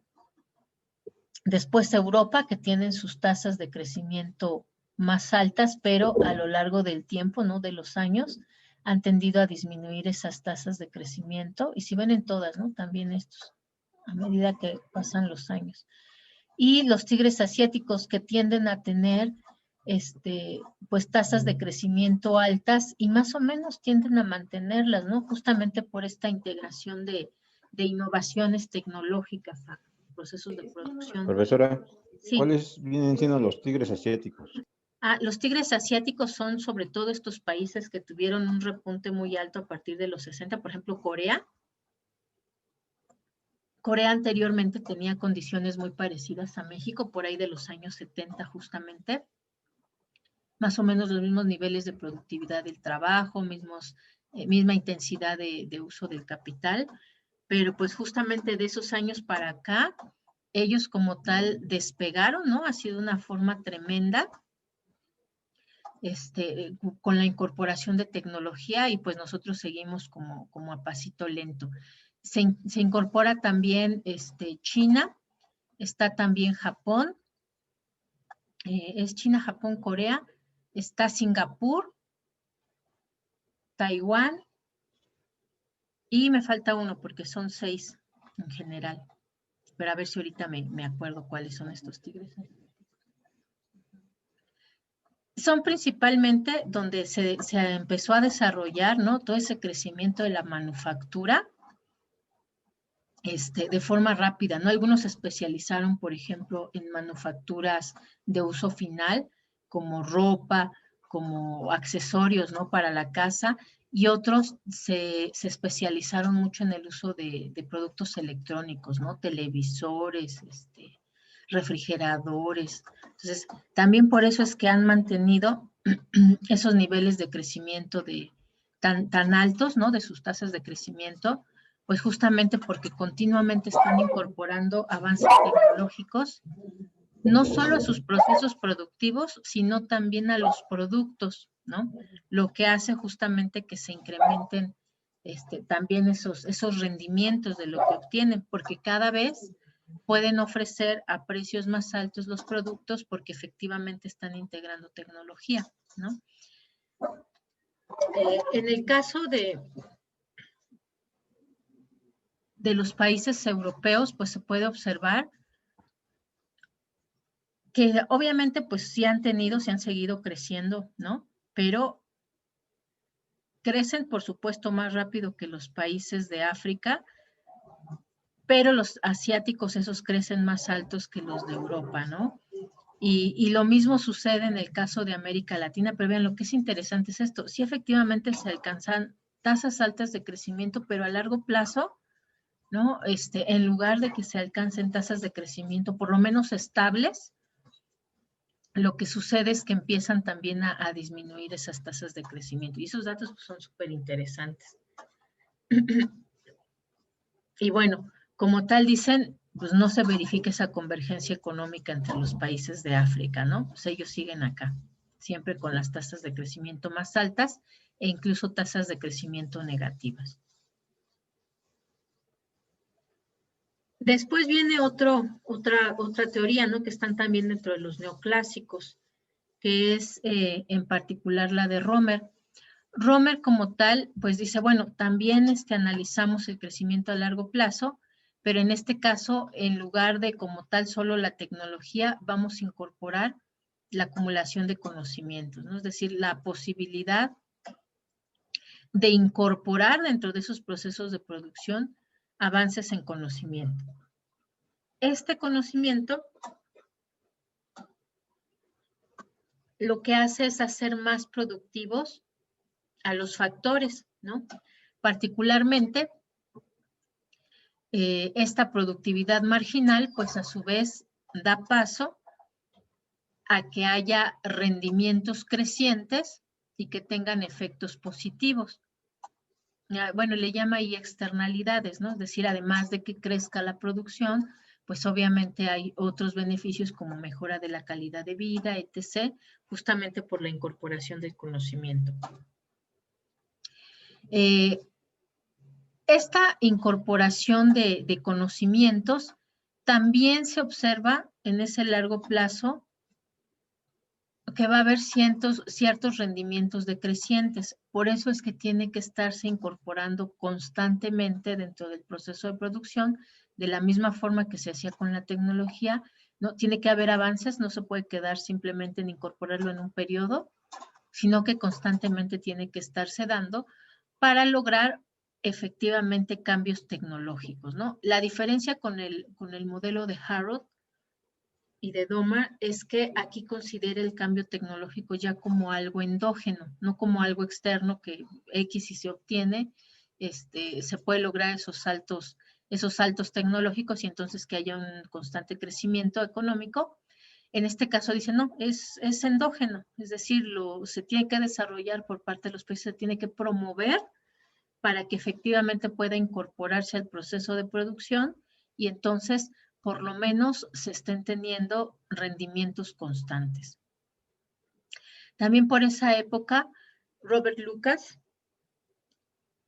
Después Europa, que tienen sus tasas de crecimiento más altas, pero a lo largo del tiempo, ¿no? De los años, han tendido a disminuir esas tasas de crecimiento. Y si ven en todas, ¿no? También estos, a medida que pasan los años. Y los tigres asiáticos que tienden a tener, pues tasas de crecimiento altas y más o menos tienden a mantenerlas, ¿no? Justamente por esta integración de innovaciones tecnológicas a procesos de producción. Profesora, Sí. ¿cuáles vienen siendo los tigres asiáticos? Los tigres asiáticos son sobre todo estos países que tuvieron un repunte muy alto a partir de los 60, por ejemplo, Corea. Corea anteriormente tenía condiciones muy parecidas a México, por ahí de los años 70 justamente. Más o menos los mismos niveles de productividad del trabajo, misma intensidad de uso del capital, pero pues justamente de esos años para acá, ellos como tal despegaron, ¿no? Ha sido una forma tremenda, con la incorporación de tecnología y pues nosotros seguimos como a pasito lento. Se incorpora también China, está también Japón, es China, Japón, Corea, está Singapur, Taiwán y me falta uno porque son 6 en general. Pero a ver si ahorita me acuerdo cuáles son estos tigres. Son principalmente donde se empezó a desarrollar, ¿no? Todo ese crecimiento de la manufactura de forma rápida, ¿no? Algunos se especializaron, por ejemplo, en manufacturas de uso final, como ropa, como accesorios, ¿no? Para la casa, y otros se especializaron mucho en el uso de productos electrónicos, ¿no? Televisores, refrigeradores. Entonces, también por eso es que han mantenido esos niveles de crecimiento tan altos, ¿no? De sus tasas de crecimiento, pues justamente porque continuamente están incorporando avances tecnológicos, no solo a sus procesos productivos, sino también a los productos, ¿no? Lo que hace justamente que se incrementen también esos rendimientos de lo que obtienen, porque cada vez pueden ofrecer a precios más altos los productos porque efectivamente están integrando tecnología, ¿no? En el caso de los países europeos, pues se puede observar que obviamente pues sí se han seguido creciendo, ¿no? Pero crecen, por supuesto, más rápido que los países de África, pero los asiáticos esos crecen más altos que los de Europa, ¿no? Y lo mismo sucede en el caso de América Latina, pero vean, lo que es interesante es esto, sí efectivamente se alcanzan tasas altas de crecimiento, pero a largo plazo, ¿no? En lugar de que se alcancen tasas de crecimiento por lo menos estables, lo que sucede es que empiezan también a disminuir esas tasas de crecimiento. Y esos datos pues, son súper interesantes. Y bueno, como tal dicen, pues no se verifica esa convergencia económica entre los países de África, ¿no? Pues ellos siguen acá, siempre con las tasas de crecimiento más altas e incluso tasas de crecimiento negativas. Después viene otra teoría, ¿no? Que están también dentro de los neoclásicos, que es en particular la de Romer. Romer como tal, pues dice, bueno, también analizamos el crecimiento a largo plazo, pero en este caso, en lugar de como tal solo la tecnología, vamos a incorporar la acumulación de conocimientos, ¿no? Es decir, la posibilidad de incorporar dentro de esos procesos de producción avances en conocimiento. Este conocimiento lo que hace es hacer más productivos a los factores, ¿no? Particularmente, esta productividad marginal, pues a su vez da paso a que haya rendimientos crecientes y que tengan efectos positivos. Bueno, le llama ahí externalidades, ¿no? Es decir, además de que crezca la producción, pues obviamente hay otros beneficios como mejora de la calidad de vida, etc., justamente por la incorporación del conocimiento. Esta incorporación de conocimientos también se observa en ese largo plazo que va a haber ciertos rendimientos decrecientes. Por eso es que tiene que estarse incorporando constantemente dentro del proceso de producción, de la misma forma que se hacía con la tecnología. No, tiene que haber avances, no se puede quedar simplemente en incorporarlo en un periodo, sino que constantemente tiene que estarse dando para lograr efectivamente cambios tecnológicos, ¿no? La diferencia con el modelo de Harrod y de Doma es que aquí considera el cambio tecnológico ya como algo endógeno, no como algo externo que X si se obtiene, se puede lograr esos saltos tecnológicos y entonces que haya un constante crecimiento económico. En este caso dice, no, es endógeno, es decir, se tiene que desarrollar por parte de los países, se tiene que promover para que efectivamente pueda incorporarse al proceso de producción y entonces por lo menos se estén teniendo rendimientos constantes. También por esa época, Robert Lucas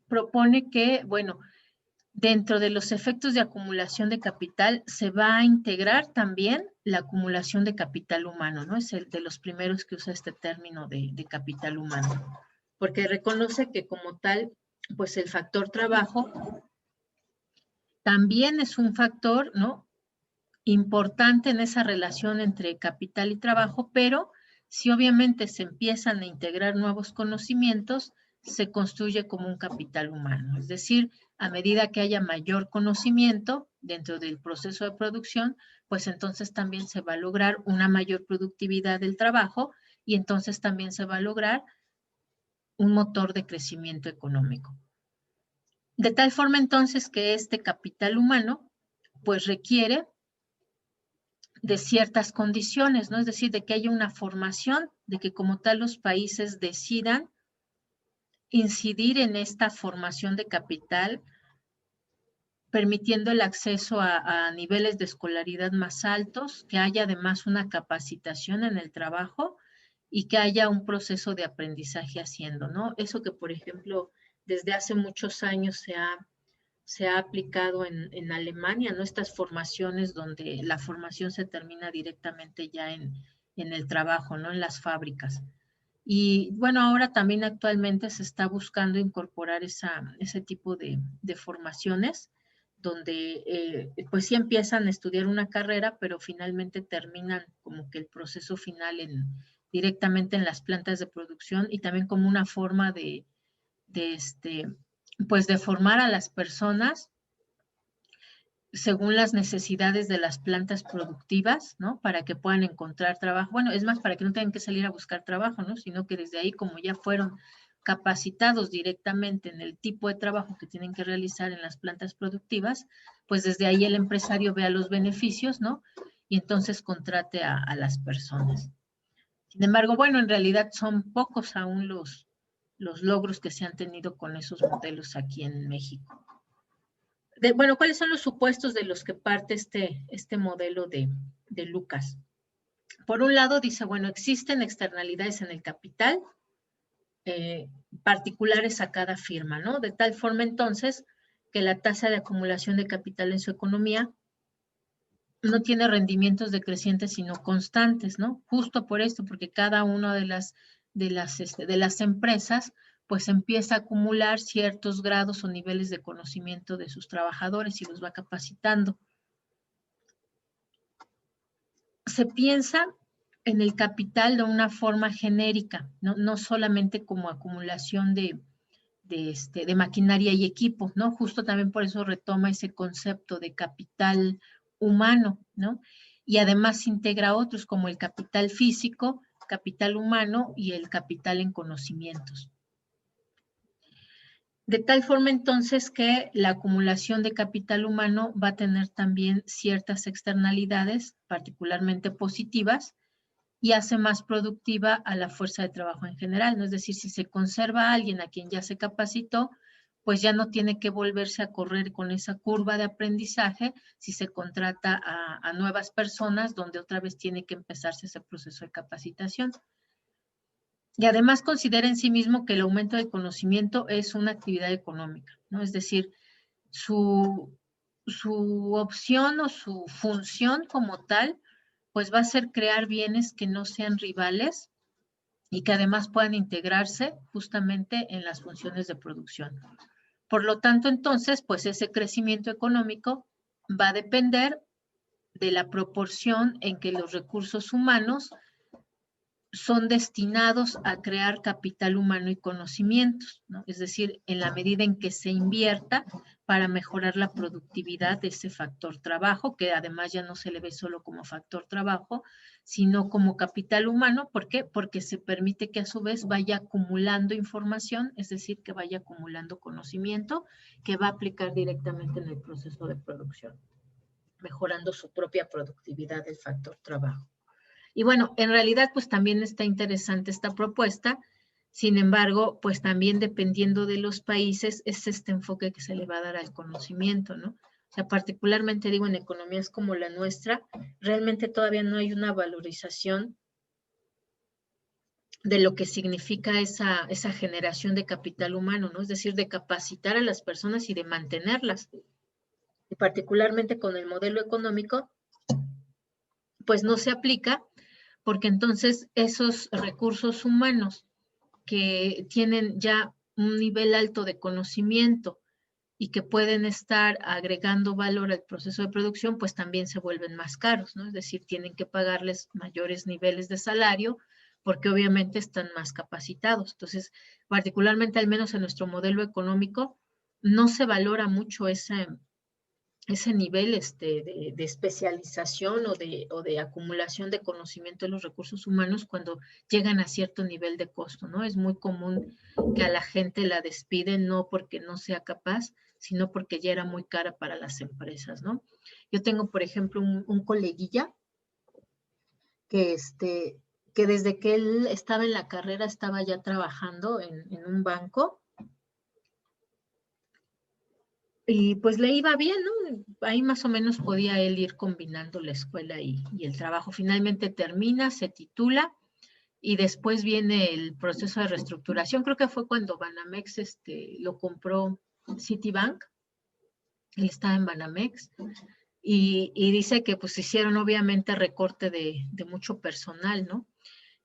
propone que, bueno, dentro de los efectos de acumulación de capital se va a integrar también la acumulación de capital humano, ¿no? Es el de los primeros que usa este término de capital humano, porque reconoce que como tal, pues el factor trabajo también es un factor, ¿no? Importante en esa relación entre capital y trabajo, pero si obviamente se empiezan a integrar nuevos conocimientos, se construye como un capital humano. Es decir, a medida que haya mayor conocimiento dentro del proceso de producción, pues entonces también se va a lograr una mayor productividad del trabajo y entonces también se va a lograr un motor de crecimiento económico. De tal forma entonces que este capital humano pues requiere de ciertas condiciones, ¿no? Es decir, de que haya una formación, de que como tal los países decidan incidir en esta formación de capital, permitiendo el acceso a niveles de escolaridad más altos, que haya además una capacitación en el trabajo y que haya un proceso de aprendizaje haciendo, ¿no? Eso que, por ejemplo, desde hace muchos años se ha aplicado en Alemania, ¿no? Estas formaciones donde la formación se termina directamente ya en el trabajo, ¿no? En las fábricas. Y bueno, ahora también actualmente se está buscando incorporar ese tipo de formaciones donde pues sí empiezan a estudiar una carrera, pero finalmente terminan como que el proceso final directamente en las plantas de producción y también como una forma pues de formar a las personas según las necesidades de las plantas productivas, ¿no? Para que puedan encontrar trabajo. Bueno, es más, para que no tengan que salir a buscar trabajo, ¿no? Sino que desde ahí, como ya fueron capacitados directamente en el tipo de trabajo que tienen que realizar en las plantas productivas, pues desde ahí el empresario vea los beneficios, ¿no? Y entonces contrate a las personas. Sin embargo, bueno, en realidad son pocos aún los logros que se han tenido con esos modelos aquí en México. Bueno, ¿cuáles son los supuestos de los que parte este modelo de Lucas? Por un lado, dice, bueno, existen externalidades en el capital particulares a cada firma, ¿no? De tal forma, entonces, que la tasa de acumulación de capital en su economía no tiene rendimientos decrecientes, sino constantes, ¿no? Justo por esto, porque cada una de las empresas pues empieza a acumular ciertos grados o niveles de conocimiento de sus trabajadores y los va capacitando. Se piensa en el capital de una forma genérica, no solamente como acumulación de maquinaria y equipo, ¿no? Justo también por eso retoma ese concepto de capital humano, ¿no? Y además integra otros como el capital físico, capital humano y el capital en conocimientos. De tal forma entonces que la acumulación de capital humano va a tener también ciertas externalidades, particularmente positivas, y hace más productiva a la fuerza de trabajo en general, ¿no? Es decir, si se conserva a alguien a quien ya se capacitó, pues ya no tiene que volverse a correr con esa curva de aprendizaje si se contrata a nuevas personas donde otra vez tiene que empezarse ese proceso de capacitación. Y además considera en sí mismo que el aumento de conocimiento es una actividad económica, ¿no? Es decir, su opción o su función como tal, pues va a ser crear bienes que no sean rivales y que además puedan integrarse justamente en las funciones de producción. Por lo tanto, entonces, pues ese crecimiento económico va a depender de la proporción en que los recursos humanos son destinados a crear capital humano y conocimientos, ¿no? Es decir, en la medida en que se invierta para mejorar la productividad de ese factor trabajo, que además ya no se le ve solo como factor trabajo, sino como capital humano. ¿Por qué? Porque se permite que a su vez vaya acumulando información, es decir, que vaya acumulando conocimiento que va a aplicar directamente en el proceso de producción, mejorando su propia productividad del factor trabajo. Y bueno, en realidad pues también está interesante esta propuesta, sin embargo, pues también dependiendo de los países es este enfoque que se le va a dar al conocimiento, ¿no? O sea, particularmente digo en economías como la nuestra, realmente todavía no hay una valorización de lo que significa esa generación de capital humano, ¿no? Es decir, de capacitar a las personas y de mantenerlas. Y particularmente con el modelo económico, pues no se aplica porque entonces esos recursos humanos que tienen ya un nivel alto de conocimiento y que pueden estar agregando valor al proceso de producción, pues también se vuelven más caros, ¿no? Es decir, tienen que pagarles mayores niveles de salario porque obviamente están más capacitados. Entonces, particularmente al menos en nuestro modelo económico, no se valora mucho ese nivel de especialización o de acumulación de conocimiento de los recursos humanos cuando llegan a cierto nivel de costo, ¿no? Es muy común que a la gente la despiden no porque no sea capaz, sino porque ya era muy cara para las empresas, ¿no? Yo tengo, por ejemplo, un coleguilla que, que desde que él estaba en la carrera estaba ya trabajando en un banco. Y pues le iba bien, ¿no? Ahí más o menos podía él ir combinando la escuela y el trabajo. Finalmente termina, se titula y después viene el proceso de reestructuración. Creo que fue cuando Banamex lo compró Citibank, él estaba en Banamex, y dice que pues hicieron obviamente recorte de mucho personal, ¿no?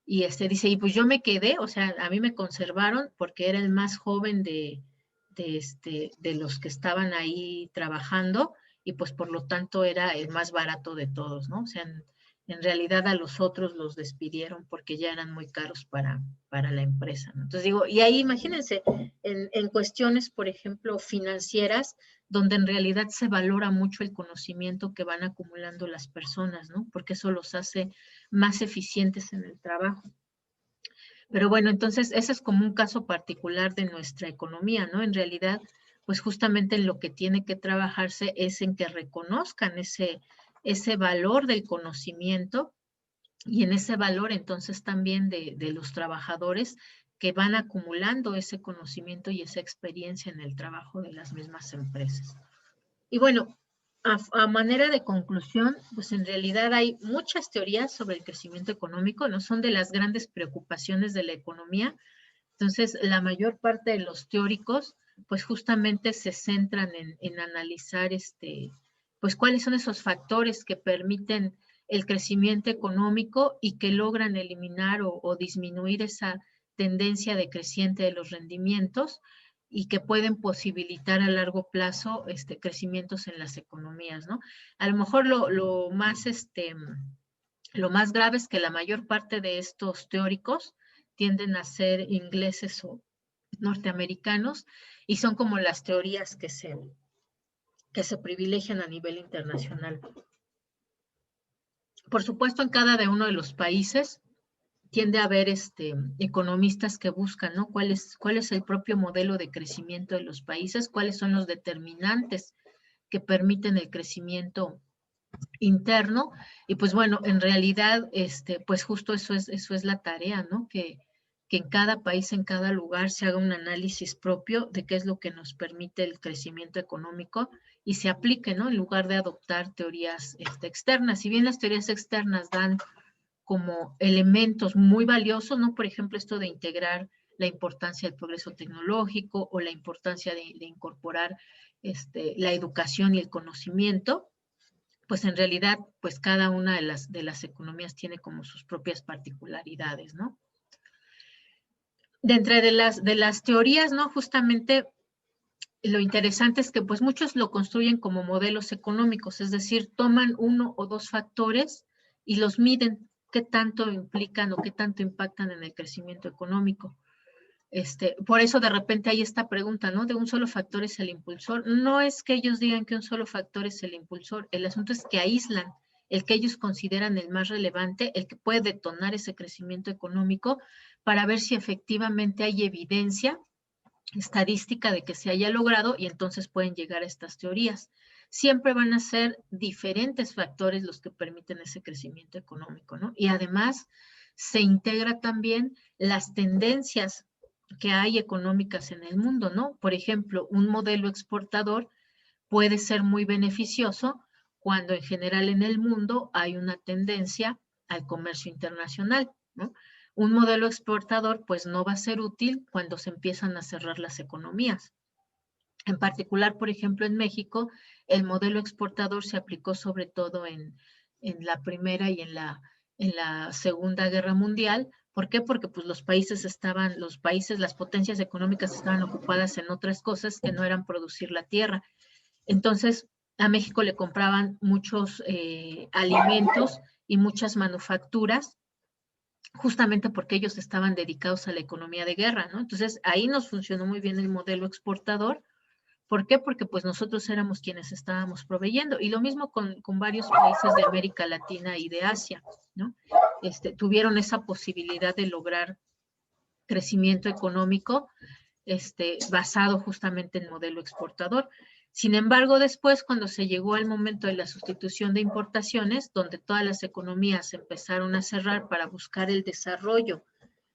Y dice, y pues yo me quedé, o sea, a mí me conservaron porque era el más joven de los que estaban ahí trabajando, y pues por lo tanto era el más barato de todos, ¿no? O sea, en realidad a los otros los despidieron porque ya eran muy caros para la empresa, ¿no? Entonces digo, y ahí imagínense, en cuestiones, por ejemplo, financieras, donde en realidad se valora mucho el conocimiento que van acumulando las personas, ¿no? Porque eso los hace más eficientes en el trabajo. Pero bueno, entonces ese es como un caso particular de nuestra economía, ¿no? En realidad, pues justamente lo que tiene que trabajarse es en que reconozcan ese valor del conocimiento, y en ese valor entonces también de los trabajadores que van acumulando ese conocimiento y esa experiencia en el trabajo de las mismas empresas. Y bueno, a manera de conclusión, pues en realidad hay muchas teorías sobre el crecimiento económico, no son de las grandes preocupaciones de la economía. Entonces, la mayor parte de los teóricos, pues justamente se centran en analizar pues cuáles son esos factores que permiten el crecimiento económico y que logran eliminar o disminuir esa tendencia decreciente de los rendimientos, y que pueden posibilitar a largo plazo crecimientos en las economías, ¿no? A lo mejor lo más grave es que la mayor parte de estos teóricos tienden a ser ingleses o norteamericanos, y son como las teorías que se privilegian a nivel internacional. Por supuesto, en cada uno de los países tiende a haber economistas que buscan, ¿no? ¿Cuál es el propio modelo de crecimiento de los países? ¿Cuáles son los determinantes que permiten el crecimiento interno? Y pues bueno, en realidad, pues justo eso es la tarea, ¿no? Que en cada país, en cada lugar, se haga un análisis propio de qué es lo que nos permite el crecimiento económico y se aplique, ¿no? En lugar de adoptar teorías externas. Si bien las teorías externas dan como elementos muy valiosos, ¿no? Por ejemplo, esto de integrar la importancia del progreso tecnológico o la importancia de incorporar la educación y el conocimiento, pues en realidad, pues cada una de las economías tiene como sus propias particularidades, ¿no? Dentro de las teorías, ¿no? Justamente lo interesante es que pues muchos lo construyen como modelos económicos, es decir, toman uno o dos factores y los miden qué tanto implican o qué tanto impactan en el crecimiento económico. Por eso de repente hay esta pregunta, ¿no? De un solo factor es el impulsor. No es que ellos digan que un solo factor es el impulsor, el asunto es que aíslan el que ellos consideran el más relevante, el que puede detonar ese crecimiento económico, para ver si efectivamente hay evidencia estadística de que se haya logrado, y entonces pueden llegar a estas teorías. Siempre van a ser diferentes factores los que permiten ese crecimiento económico, ¿no? Y además se integra también las tendencias que hay económicas en el mundo, ¿no? Por ejemplo, un modelo exportador puede ser muy beneficioso cuando en general en el mundo hay una tendencia al comercio internacional, ¿no? Un modelo exportador pues no va a ser útil cuando se empiezan a cerrar las economías. En particular, por ejemplo, en México, el modelo exportador se aplicó sobre todo en la Primera y en la Segunda Guerra Mundial. ¿Por qué? Porque pues los países, las potencias económicas estaban ocupadas en otras cosas que no eran producir la tierra. Entonces, a México le compraban muchos alimentos y muchas manufacturas, justamente porque ellos estaban dedicados a la economía de guerra, ¿no? Entonces, ahí nos funcionó muy bien el modelo exportador. ¿Por qué? Porque pues nosotros éramos quienes estábamos proveyendo. Y lo mismo con varios países de América Latina y de Asia, ¿no? Tuvieron esa posibilidad de lograr crecimiento económico basado justamente en modelo exportador. Sin embargo, después, cuando se llegó al momento de la sustitución de importaciones, donde todas las economías empezaron a cerrar para buscar el desarrollo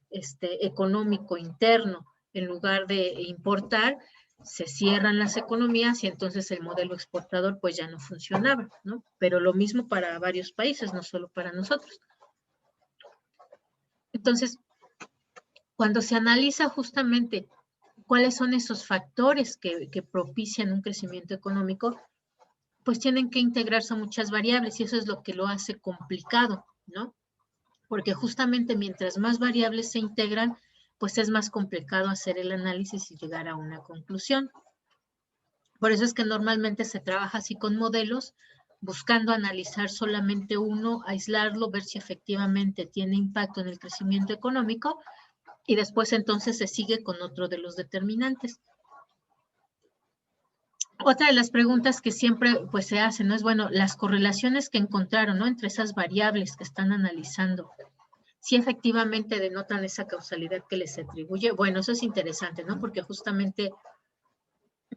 económico interno en lugar de importar, se cierran las economías y entonces el modelo exportador pues ya no funcionaba, ¿no? Pero lo mismo para varios países, no solo para nosotros. Entonces, cuando se analiza justamente cuáles son esos factores que propician un crecimiento económico, pues tienen que integrarse muchas variables y eso es lo que lo hace complicado, ¿no? Porque justamente mientras más variables se integran, pues es más complicado hacer el análisis y llegar a una conclusión. Por eso es que normalmente se trabaja así con modelos, buscando analizar solamente uno, aislarlo, ver si efectivamente tiene impacto en el crecimiento económico y después entonces se sigue con otro de los determinantes. Otra de las preguntas que siempre pues se hacen, ¿no? Es, bueno, las correlaciones que encontraron, ¿no? Entre esas variables que están analizando, si efectivamente denotan esa causalidad que les atribuye. Bueno, eso es interesante, ¿no? Porque justamente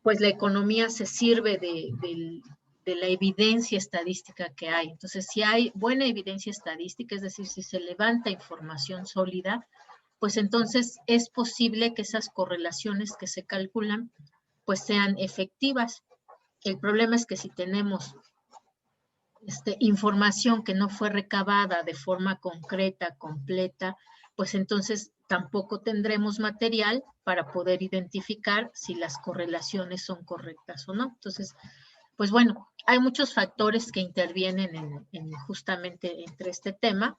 pues la economía se sirve de la evidencia estadística que hay. Entonces, si hay buena evidencia estadística, es decir, si se levanta información sólida, pues entonces es posible que esas correlaciones que se calculan pues sean efectivas. El problema es que si tenemos información que no fue recabada de forma concreta, completa, pues entonces tampoco tendremos material para poder identificar si las correlaciones son correctas o no. Entonces, pues bueno, hay muchos factores que intervienen en justamente entre este tema.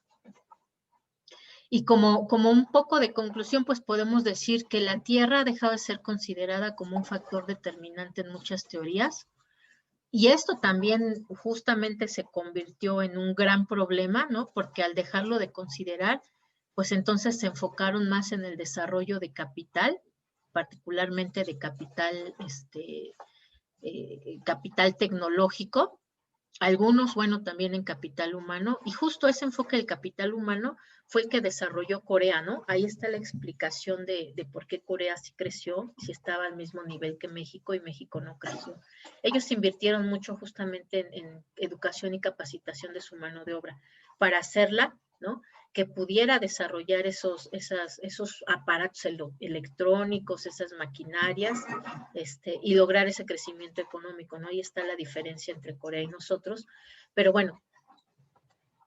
Y como un poco de conclusión, pues podemos decir que la Tierra ha dejado de ser considerada como un factor determinante en muchas teorías. Y esto también justamente se convirtió en un gran problema, ¿no? Porque al dejarlo de considerar, pues entonces se enfocaron más en el desarrollo de capital, particularmente de capital, capital tecnológico, algunos, bueno, también en capital humano, y justo ese enfoque del capital humano fue el que desarrolló Corea, ¿no? Ahí está la explicación de por qué Corea sí creció, si estaba al mismo nivel que México y México no creció. Ellos invirtieron mucho justamente en educación y capacitación de su mano de obra para hacerla, ¿no? Que pudiera desarrollar esos aparatos electrónicos, esas maquinarias, y lograr ese crecimiento económico, ¿no? Ahí está la diferencia entre Corea y nosotros, pero bueno,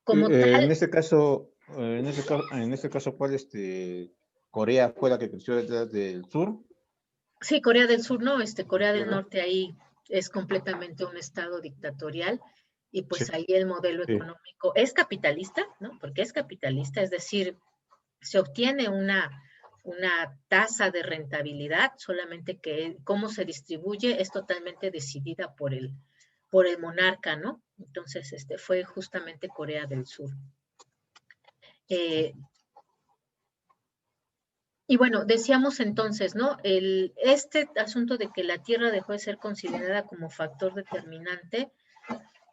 como tal. En este caso, ¿cuál Corea fue la que creció detrás del sur? Sí, Corea del Sur no, Corea del Norte ahí es completamente un estado dictatorial y pues Sí, ahí el modelo sí. económico es capitalista, ¿no? Porque es capitalista, es decir, se obtiene una tasa de rentabilidad, solamente que cómo se distribuye es totalmente decidida por el monarca, ¿no? Entonces, fue justamente Corea del Sur. Y bueno, decíamos entonces, ¿no? Este asunto de que la Tierra dejó de ser considerada como factor determinante,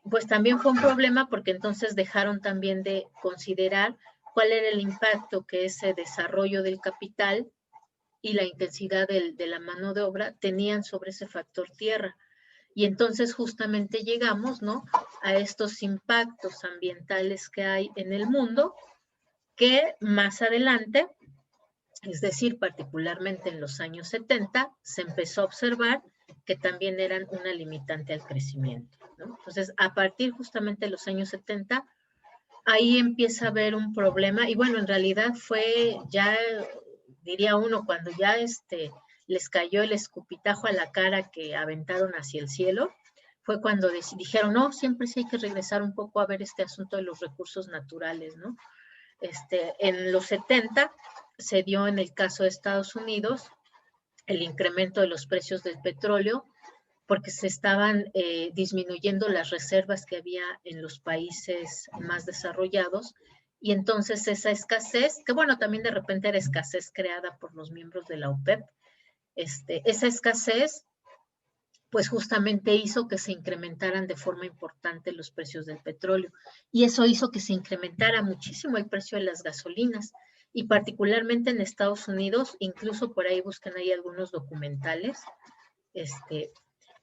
pues también fue un problema porque entonces dejaron también de considerar cuál era el impacto que ese desarrollo del capital y la intensidad de la mano de obra tenían sobre ese factor tierra. Y entonces justamente llegamos, ¿no? A estos impactos ambientales que hay en el mundo, que más adelante, es decir, particularmente en los años 70, se empezó a observar que también eran una limitante al crecimiento, ¿no? Entonces, a partir justamente de los años 70, ahí empieza a haber un problema, y bueno, en realidad fue ya, diría uno, cuando ya les cayó el escupitajo a la cara que aventaron hacia el cielo, fue cuando dijeron, no, siempre sí hay que regresar un poco a ver este asunto de los recursos naturales, ¿no? En los 70 se dio en el caso de Estados Unidos el incremento de los precios del petróleo porque se estaban disminuyendo las reservas que había en los países más desarrollados y entonces esa escasez, que bueno, también de repente era escasez creada por los miembros de la OPEP, esa escasez pues justamente hizo que se incrementaran de forma importante los precios del petróleo. Y eso hizo que se incrementara muchísimo el precio de las gasolinas. Y particularmente en Estados Unidos, incluso por ahí buscan ahí algunos documentales,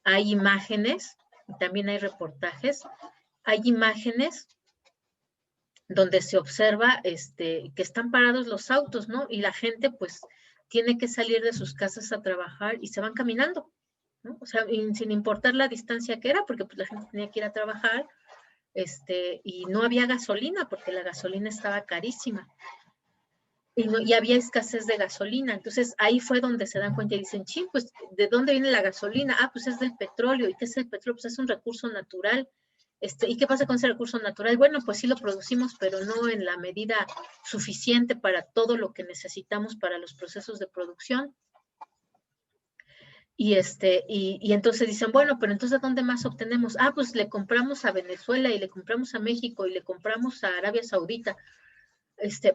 hay imágenes, también hay reportajes, hay imágenes donde se observa que están parados los autos, ¿no? Y la gente pues tiene que salir de sus casas a trabajar y se van caminando, ¿no? O sea, sin importar la distancia que era, porque pues la gente tenía que ir a trabajar, y no había gasolina, porque la gasolina estaba carísima. y había escasez de gasolina. Entonces ahí fue donde se dan cuenta y dicen, sí, pues ¿de dónde viene la gasolina? Ah, pues es del petróleo. ¿Y qué es el petróleo? Pues es un recurso natural. ¿Y qué pasa con ese recurso natural? Bueno, pues sí lo producimos, pero no en la medida suficiente para todo lo que necesitamos para los procesos de producción. Y entonces dicen, bueno, pero entonces ¿dónde más obtenemos? Ah, pues le compramos a Venezuela y le compramos a México y le compramos a Arabia Saudita.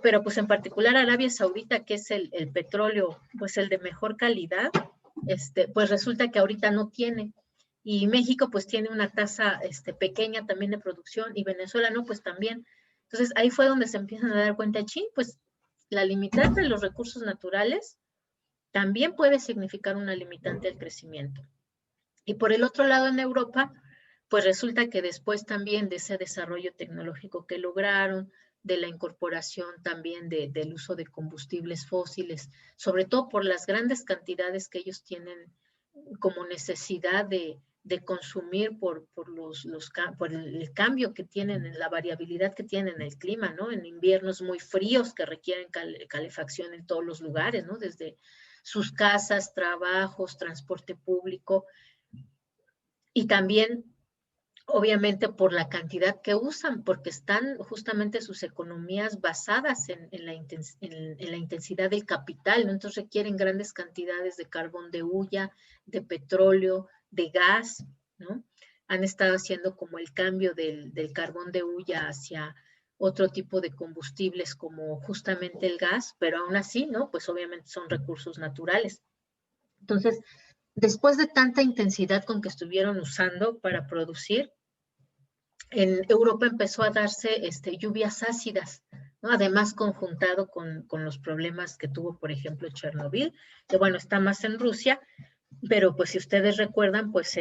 Pero pues en particular Arabia Saudita, que es el petróleo, pues el de mejor calidad, pues resulta que ahorita no tiene. Y México pues tiene una tasa pequeña también de producción y Venezuela no, pues también. Entonces ahí fue donde se empiezan a dar cuenta, sí, pues la limitante de los recursos naturales también puede significar una limitante al crecimiento. Y por el otro lado, en Europa, pues resulta que después también de ese desarrollo tecnológico que lograron, de la incorporación también del uso de combustibles fósiles, sobre todo por las grandes cantidades que ellos tienen como necesidad de consumir por el cambio que tienen, la variabilidad que tienen en el clima, ¿no? En inviernos muy fríos que requieren calefacción en todos los lugares, ¿no? Desde sus casas, trabajos, transporte público, y también obviamente por la cantidad que usan, porque están justamente sus economías basadas en la intensidad del capital, ¿no? Entonces requieren grandes cantidades de carbón de hulla, de petróleo, de gas, ¿no? Han estado haciendo como el cambio del carbón de hulla hacia otro tipo de combustibles como justamente el gas, pero aún así, ¿no? Pues obviamente son recursos naturales. Entonces, después de tanta intensidad con que estuvieron usando para producir, en Europa empezó a darse lluvias ácidas, ¿no? Además conjuntado con los problemas que tuvo, por ejemplo, Chernobyl, que bueno, está más en Rusia, pero pues si ustedes recuerdan, pues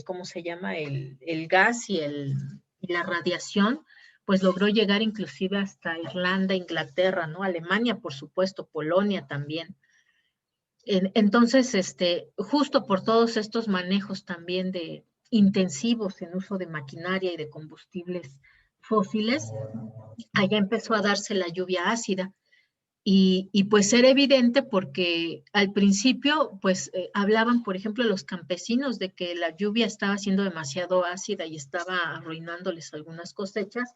¿cómo se llama? El gas y la radiación, pues logró llegar inclusive hasta Irlanda, Inglaterra, ¿no? Alemania, por supuesto, Polonia también. Entonces, justo por todos estos manejos también de intensivos en uso de maquinaria y de combustibles fósiles, allá empezó a darse la lluvia ácida. Y pues era evidente porque al principio, pues hablaban, por ejemplo, los campesinos de que la lluvia estaba siendo demasiado ácida y estaba arruinándoles algunas cosechas.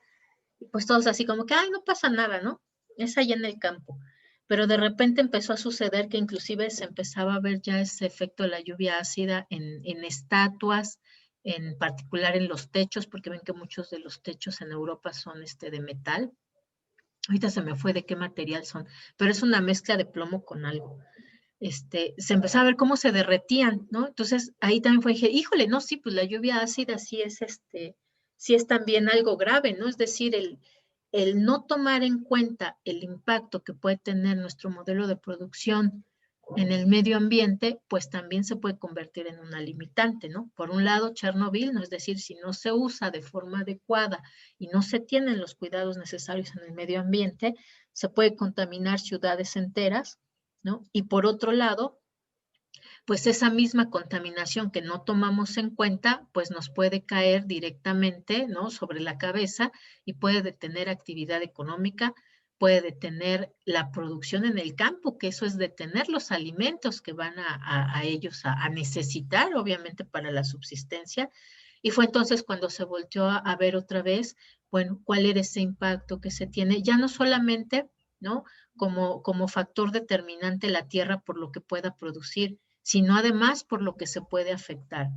Y pues todos así como que, ay, no pasa nada, ¿no? Es allá en el campo. Pero de repente empezó a suceder que inclusive se empezaba a ver ya ese efecto de la lluvia ácida en estatuas, en particular en los techos, porque ven que muchos de los techos en Europa son de metal. Ahorita se me fue de qué material son, pero es una mezcla de plomo con algo. Se empezaba a ver cómo se derretían, ¿no? Entonces ahí también fue, dije, híjole, no, sí, pues la lluvia ácida sí es también algo grave, ¿no? Es decir, el no tomar en cuenta el impacto que puede tener nuestro modelo de producción en el medio ambiente, pues también se puede convertir en una limitante, ¿no? Por un lado, Chernobyl, ¿no? Es decir, si no se usa de forma adecuada y no se tienen los cuidados necesarios en el medio ambiente, se puede contaminar ciudades enteras, ¿no? Y por otro lado, pues esa misma contaminación que no tomamos en cuenta, pues nos puede caer directamente, ¿no? Sobre la cabeza y puede detener actividad económica, puede detener la producción en el campo, que eso es detener los alimentos que van a ellos a necesitar, obviamente, para la subsistencia. Y fue entonces cuando se volteó a ver otra vez, bueno, cuál era ese impacto que se tiene, ya no solamente, ¿no? Como factor determinante la tierra por lo que pueda producir, sino además por lo que se puede afectar.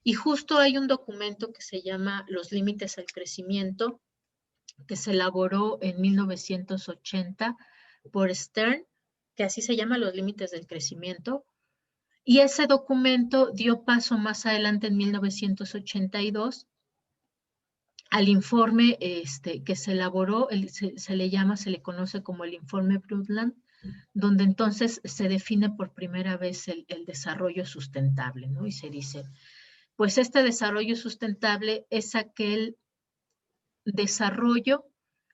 Y justo hay un documento que se llama Los límites al crecimiento, que se elaboró en 1980 por Stern, que así se llama Los límites del crecimiento. Y ese documento dio paso más adelante en 1982 al informe que se elaboró, se le conoce como el informe Brundtland, donde entonces se define por primera vez el desarrollo sustentable, ¿no? Y se dice, pues este desarrollo sustentable es aquel desarrollo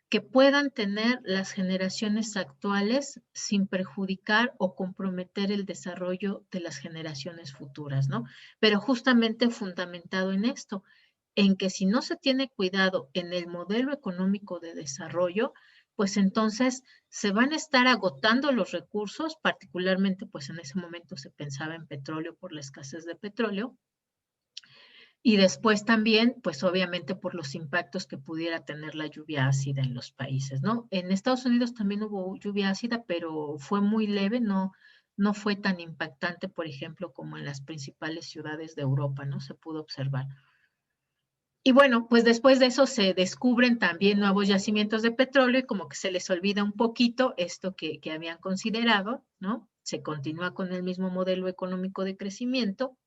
que puedan tener las generaciones actuales sin perjudicar o comprometer el desarrollo de las generaciones futuras, ¿no? Pero justamente fundamentado en esto, en que si no se tiene cuidado en el modelo económico de desarrollo, pues entonces se van a estar agotando los recursos, particularmente pues en ese momento se pensaba en petróleo por la escasez de petróleo, y después también, pues obviamente por los impactos que pudiera tener la lluvia ácida en los países, ¿no? En Estados Unidos también hubo lluvia ácida, pero fue muy leve, no fue tan impactante, por ejemplo, como en las principales ciudades de Europa, ¿no? Se pudo observar. Y bueno, pues después de eso se descubren también nuevos yacimientos de petróleo y como que se les olvida un poquito esto que habían considerado, ¿no? Se continúa con el mismo modelo económico de crecimiento,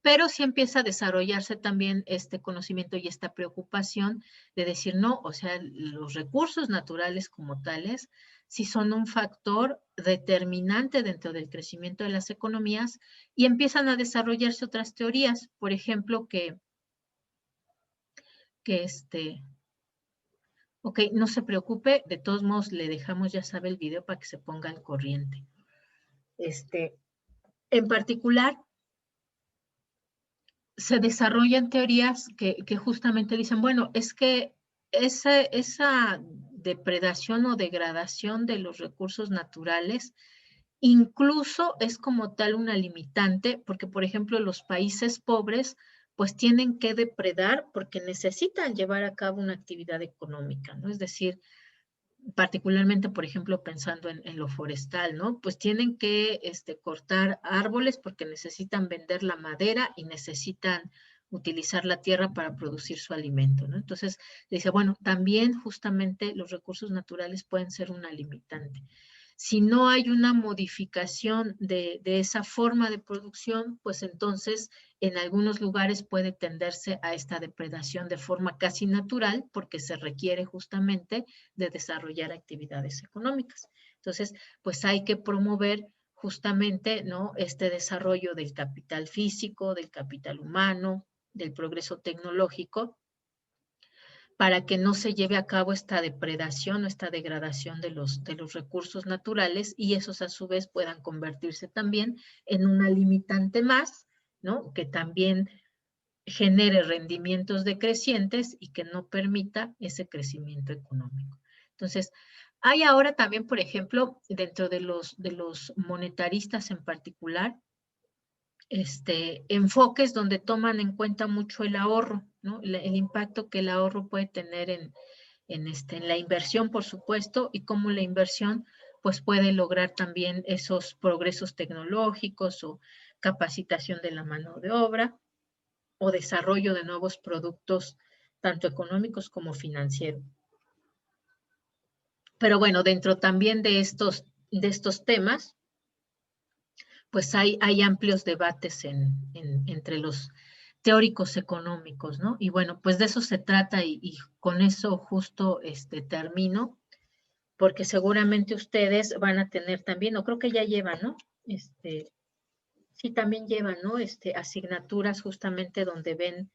pero sí empieza a desarrollarse también este conocimiento y esta preocupación de decir, no, o sea, los recursos naturales como tales sí son un factor determinante dentro del crecimiento de las economías y empiezan a desarrollarse otras teorías, por ejemplo, ok, no se preocupe, de todos modos le dejamos, ya sabe, el video para que se ponga al corriente. En particular, se desarrollan teorías que justamente dicen, bueno, es que esa depredación o degradación de los recursos naturales incluso es como tal una limitante, porque por ejemplo los países pobres pues tienen que depredar porque necesitan llevar a cabo una actividad económica, ¿no? Es decir, particularmente, por ejemplo, pensando en lo forestal, ¿no? Pues tienen que cortar árboles porque necesitan vender la madera y necesitan utilizar la tierra para producir su alimento, ¿no? Entonces, dice, bueno, también justamente los recursos naturales pueden ser una limitante. Si no hay una modificación de esa forma de producción, pues entonces en algunos lugares puede tenderse a esta depredación de forma casi natural porque se requiere justamente de desarrollar actividades económicas. Entonces, pues hay que promover justamente, ¿no?, este desarrollo del capital físico, del capital humano, del progreso tecnológico, para que no se lleve a cabo esta depredación o esta degradación de los recursos naturales y esos a su vez puedan convertirse también en una limitante más, ¿no?, que también genere rendimientos decrecientes y que no permita ese crecimiento económico. Entonces, hay ahora también, por ejemplo, dentro de los monetaristas en particular, enfoques donde toman en cuenta mucho el ahorro, ¿no? El impacto que el ahorro puede tener en la inversión, por supuesto, y cómo la inversión pues puede lograr también esos progresos tecnológicos o capacitación de la mano de obra o desarrollo de nuevos productos, tanto económicos como financieros. Pero bueno, dentro también de estos temas, pues hay amplios debates entre los teóricos económicos, ¿no? Y bueno, pues de eso se trata y con eso justo termino, porque seguramente ustedes van a tener también, o creo que ya llevan, ¿no? Sí, también llevan, ¿no? Asignaturas justamente donde ven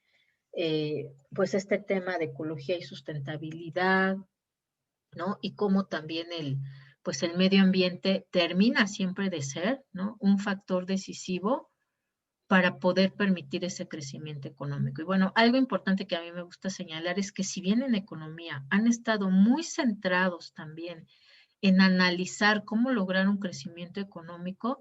pues este tema de ecología y sustentabilidad, ¿no? Y cómo también pues el medio ambiente termina siempre de ser, ¿no?, un factor decisivo para poder permitir ese crecimiento económico. Y bueno, algo importante que a mí me gusta señalar es que si bien en economía han estado muy centrados también en analizar cómo lograr un crecimiento económico,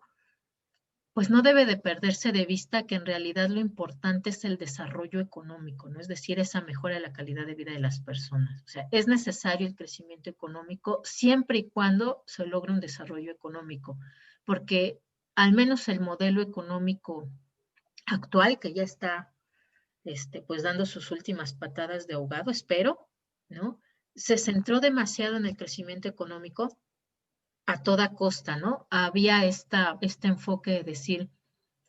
pues no debe de perderse de vista que en realidad lo importante es el desarrollo económico, ¿no? Es decir, esa mejora de la calidad de vida de las personas. O sea, es necesario el crecimiento económico siempre y cuando se logre un desarrollo económico, porque al menos el modelo económico actual, que ya está pues dando sus últimas patadas de ahogado, espero, ¿no?, se centró demasiado en el crecimiento económico a toda costa, ¿no? Había este enfoque de decir,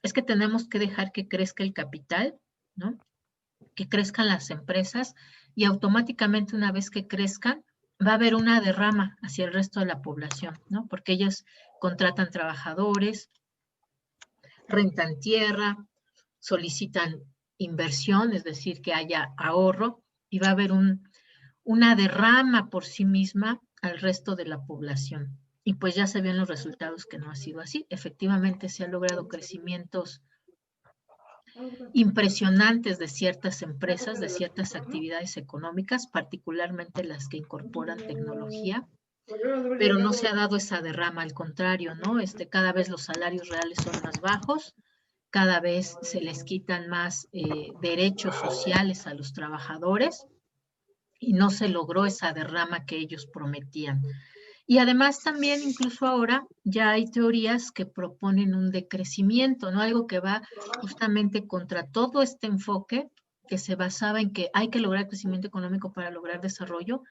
es que tenemos que dejar que crezca el capital, ¿no?, que crezcan las empresas y automáticamente una vez que crezcan va a haber una derrama hacia el resto de la población, ¿no? Porque ellos contratan trabajadores, rentan tierra, solicitan inversión, es decir, que haya ahorro y va a haber una derrama por sí misma al resto de la población. Y pues ya se ven los resultados que no ha sido así. Efectivamente se han logrado crecimientos impresionantes de ciertas empresas, de ciertas actividades económicas, particularmente las que incorporan tecnología, pero no se ha dado esa derrama, al contrario, ¿no? Cada vez los salarios reales son más bajos, cada vez se les quitan más derechos sociales a los trabajadores y no se logró esa derrama que ellos prometían. Y además también incluso ahora ya hay teorías que proponen un decrecimiento, ¿no? Algo que va justamente contra todo este enfoque que se basaba en que hay que lograr crecimiento económico para lograr desarrollo.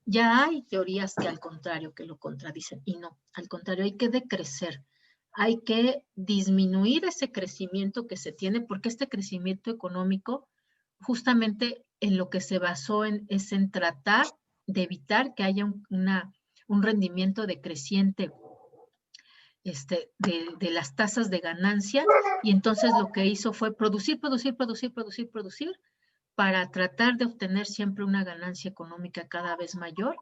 Ya hay teorías que al contrario, que lo contradicen. Y no, al contrario, hay que decrecer. Hay que disminuir ese crecimiento que se tiene, porque este crecimiento económico justamente en lo que se basó es en tratar de evitar que haya un rendimiento decreciente de las tasas de ganancia, y entonces lo que hizo fue producir para tratar de obtener siempre una ganancia económica cada vez mayor.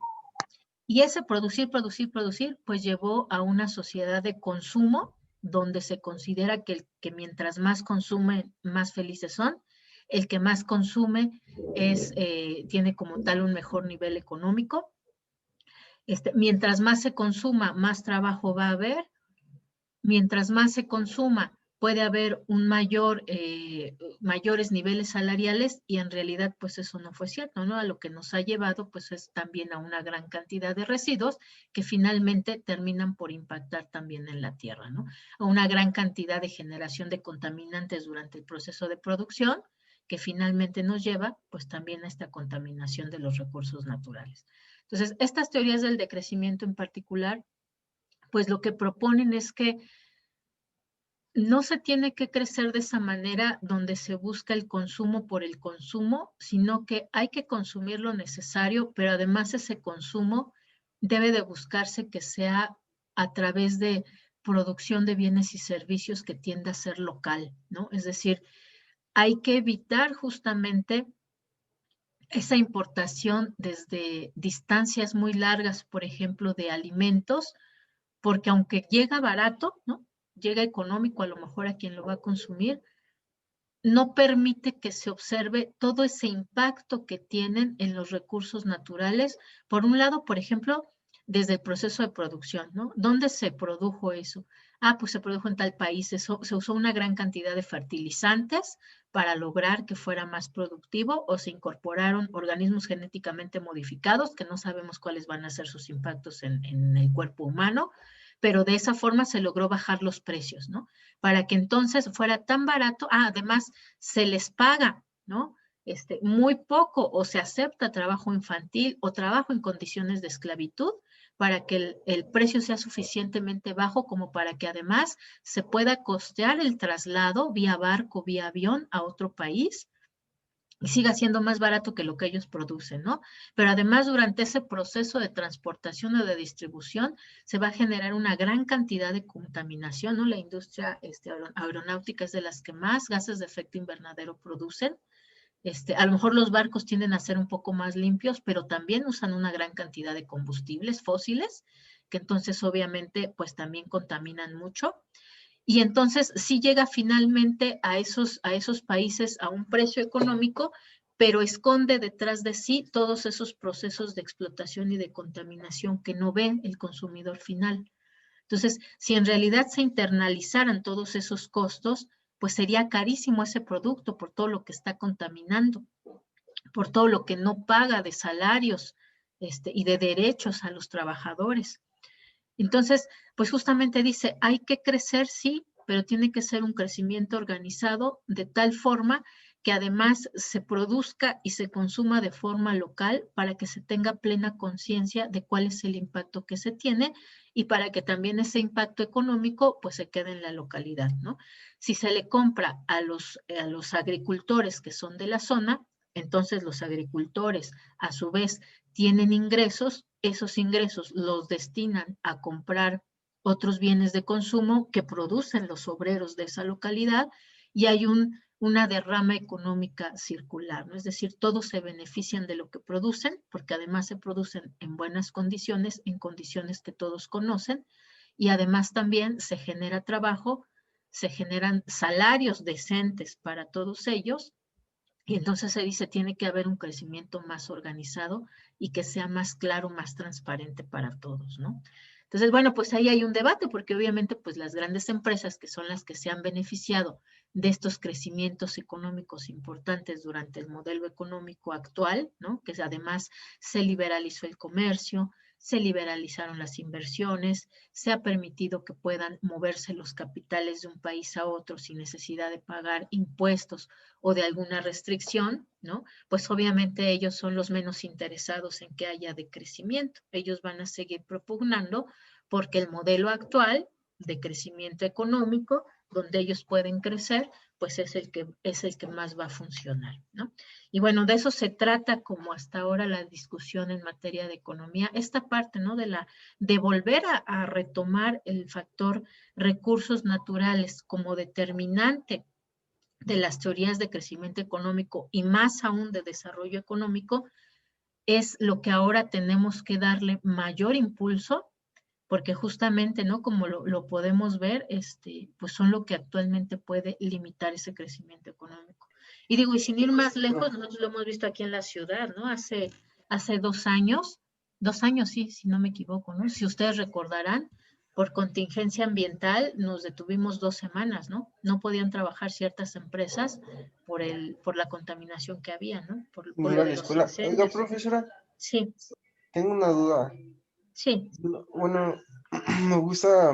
Y ese producir, pues llevó a una sociedad de consumo donde se considera que mientras más consumen, más felices son. El que más consume tiene como tal un mejor nivel económico. Mientras más se consuma, más trabajo va a haber. Mientras más se consuma, puede haber mayores niveles salariales, y en realidad pues eso no fue cierto, ¿no? A lo que nos ha llevado pues es también a una gran cantidad de residuos que finalmente terminan por impactar también en la tierra, ¿no? A una gran cantidad de generación de contaminantes durante el proceso de producción que finalmente nos lleva pues también a esta contaminación de los recursos naturales. Entonces, estas teorías del decrecimiento en particular, pues lo que proponen es que no se tiene que crecer de esa manera donde se busca el consumo por el consumo, sino que hay que consumir lo necesario, pero además ese consumo debe de buscarse que sea a través de producción de bienes y servicios que tienda a ser local, ¿no? Es decir, hay que evitar justamente esa importación desde distancias muy largas, por ejemplo, de alimentos, porque aunque llega barato, ¿no? Llega económico a lo mejor a quien lo va a consumir, no permite que se observe todo ese impacto que tienen en los recursos naturales. Por un lado, por ejemplo, desde el proceso de producción, ¿no? ¿Dónde se produjo eso? Ah, pues se produjo en tal país, se usó una gran cantidad de fertilizantes para lograr que fuera más productivo, o se incorporaron organismos genéticamente modificados que no sabemos cuáles van a ser sus impactos en el cuerpo humano, pero de esa forma se logró bajar los precios, ¿no? Para que entonces fuera tan barato, además se les paga, ¿no? Muy poco, o se acepta trabajo infantil o trabajo en condiciones de esclavitud, para que el precio sea suficientemente bajo como para que además se pueda costear el traslado vía barco, vía avión a otro país, y siga siendo más barato que lo que ellos producen, ¿no? Pero además durante ese proceso de transportación o de distribución se va a generar una gran cantidad de contaminación, ¿no? La industria aeronáutica es de las que más gases de efecto invernadero producen. A lo mejor los barcos tienden a ser un poco más limpios, pero también usan una gran cantidad de combustibles fósiles, que entonces obviamente pues también contaminan mucho. Y entonces sí llega finalmente a esos países a un precio económico, pero esconde detrás de sí todos esos procesos de explotación y de contaminación que no ve el consumidor final. Entonces, si en realidad se internalizaran todos esos costos, pues sería carísimo ese producto por todo lo que está contaminando, por todo lo que no paga de salarios y de derechos a los trabajadores. Entonces, pues justamente dice, hay que crecer, sí, pero tiene que ser un crecimiento organizado de tal forma que además se produzca y se consuma de forma local, para que se tenga plena conciencia de cuál es el impacto que se tiene, y para que también ese impacto económico pues se quede en la localidad, ¿no? Si se le compra a los agricultores que son de la zona, entonces los agricultores a su vez tienen ingresos, esos ingresos los destinan a comprar otros bienes de consumo que producen los obreros de esa localidad, y hay una derrama económica circular, ¿no? Es decir, todos se benefician de lo que producen, porque además se producen en buenas condiciones, en condiciones que todos conocen, y además también se genera trabajo se generan salarios decentes para todos ellos, y entonces se dice tiene que haber un crecimiento más organizado y que sea más claro, más transparente para todos, ¿no? Entonces, bueno, pues ahí hay un debate, porque obviamente pues las grandes empresas, que son las que se han beneficiado de estos crecimientos económicos importantes durante el modelo económico actual, ¿no? Que además se liberalizó el comercio, se liberalizaron las inversiones, se ha permitido que puedan moverse los capitales de un país a otro sin necesidad de pagar impuestos o de alguna restricción, ¿no? Pues obviamente ellos son los menos interesados en que haya decrecimiento. Ellos van a seguir propugnando porque el modelo actual de crecimiento económico, donde ellos pueden crecer, pues es el que más va a funcionar, ¿no? Y bueno, de eso se trata como hasta ahora la discusión en materia de economía, esta parte, ¿no? De volver a retomar el factor recursos naturales como determinante de las teorías de crecimiento económico y más aún de desarrollo económico, es lo que ahora tenemos que darle mayor impulso, porque justamente, ¿no? Como lo podemos ver, pues son lo que actualmente puede limitar ese crecimiento económico. Y digo, y sin ir más lejos, nosotros lo hemos visto aquí en la ciudad, ¿no? Hace 2 años, sí, si no me equivoco, ¿no? Si ustedes recordarán, por contingencia ambiental nos detuvimos 2 semanas, ¿no? No podían trabajar ciertas empresas por la contaminación que había, ¿no? Por Ir lo a la de los escuela. Oiga, incendios. profesora, Sí, tengo una duda. sí, Bueno, me gusta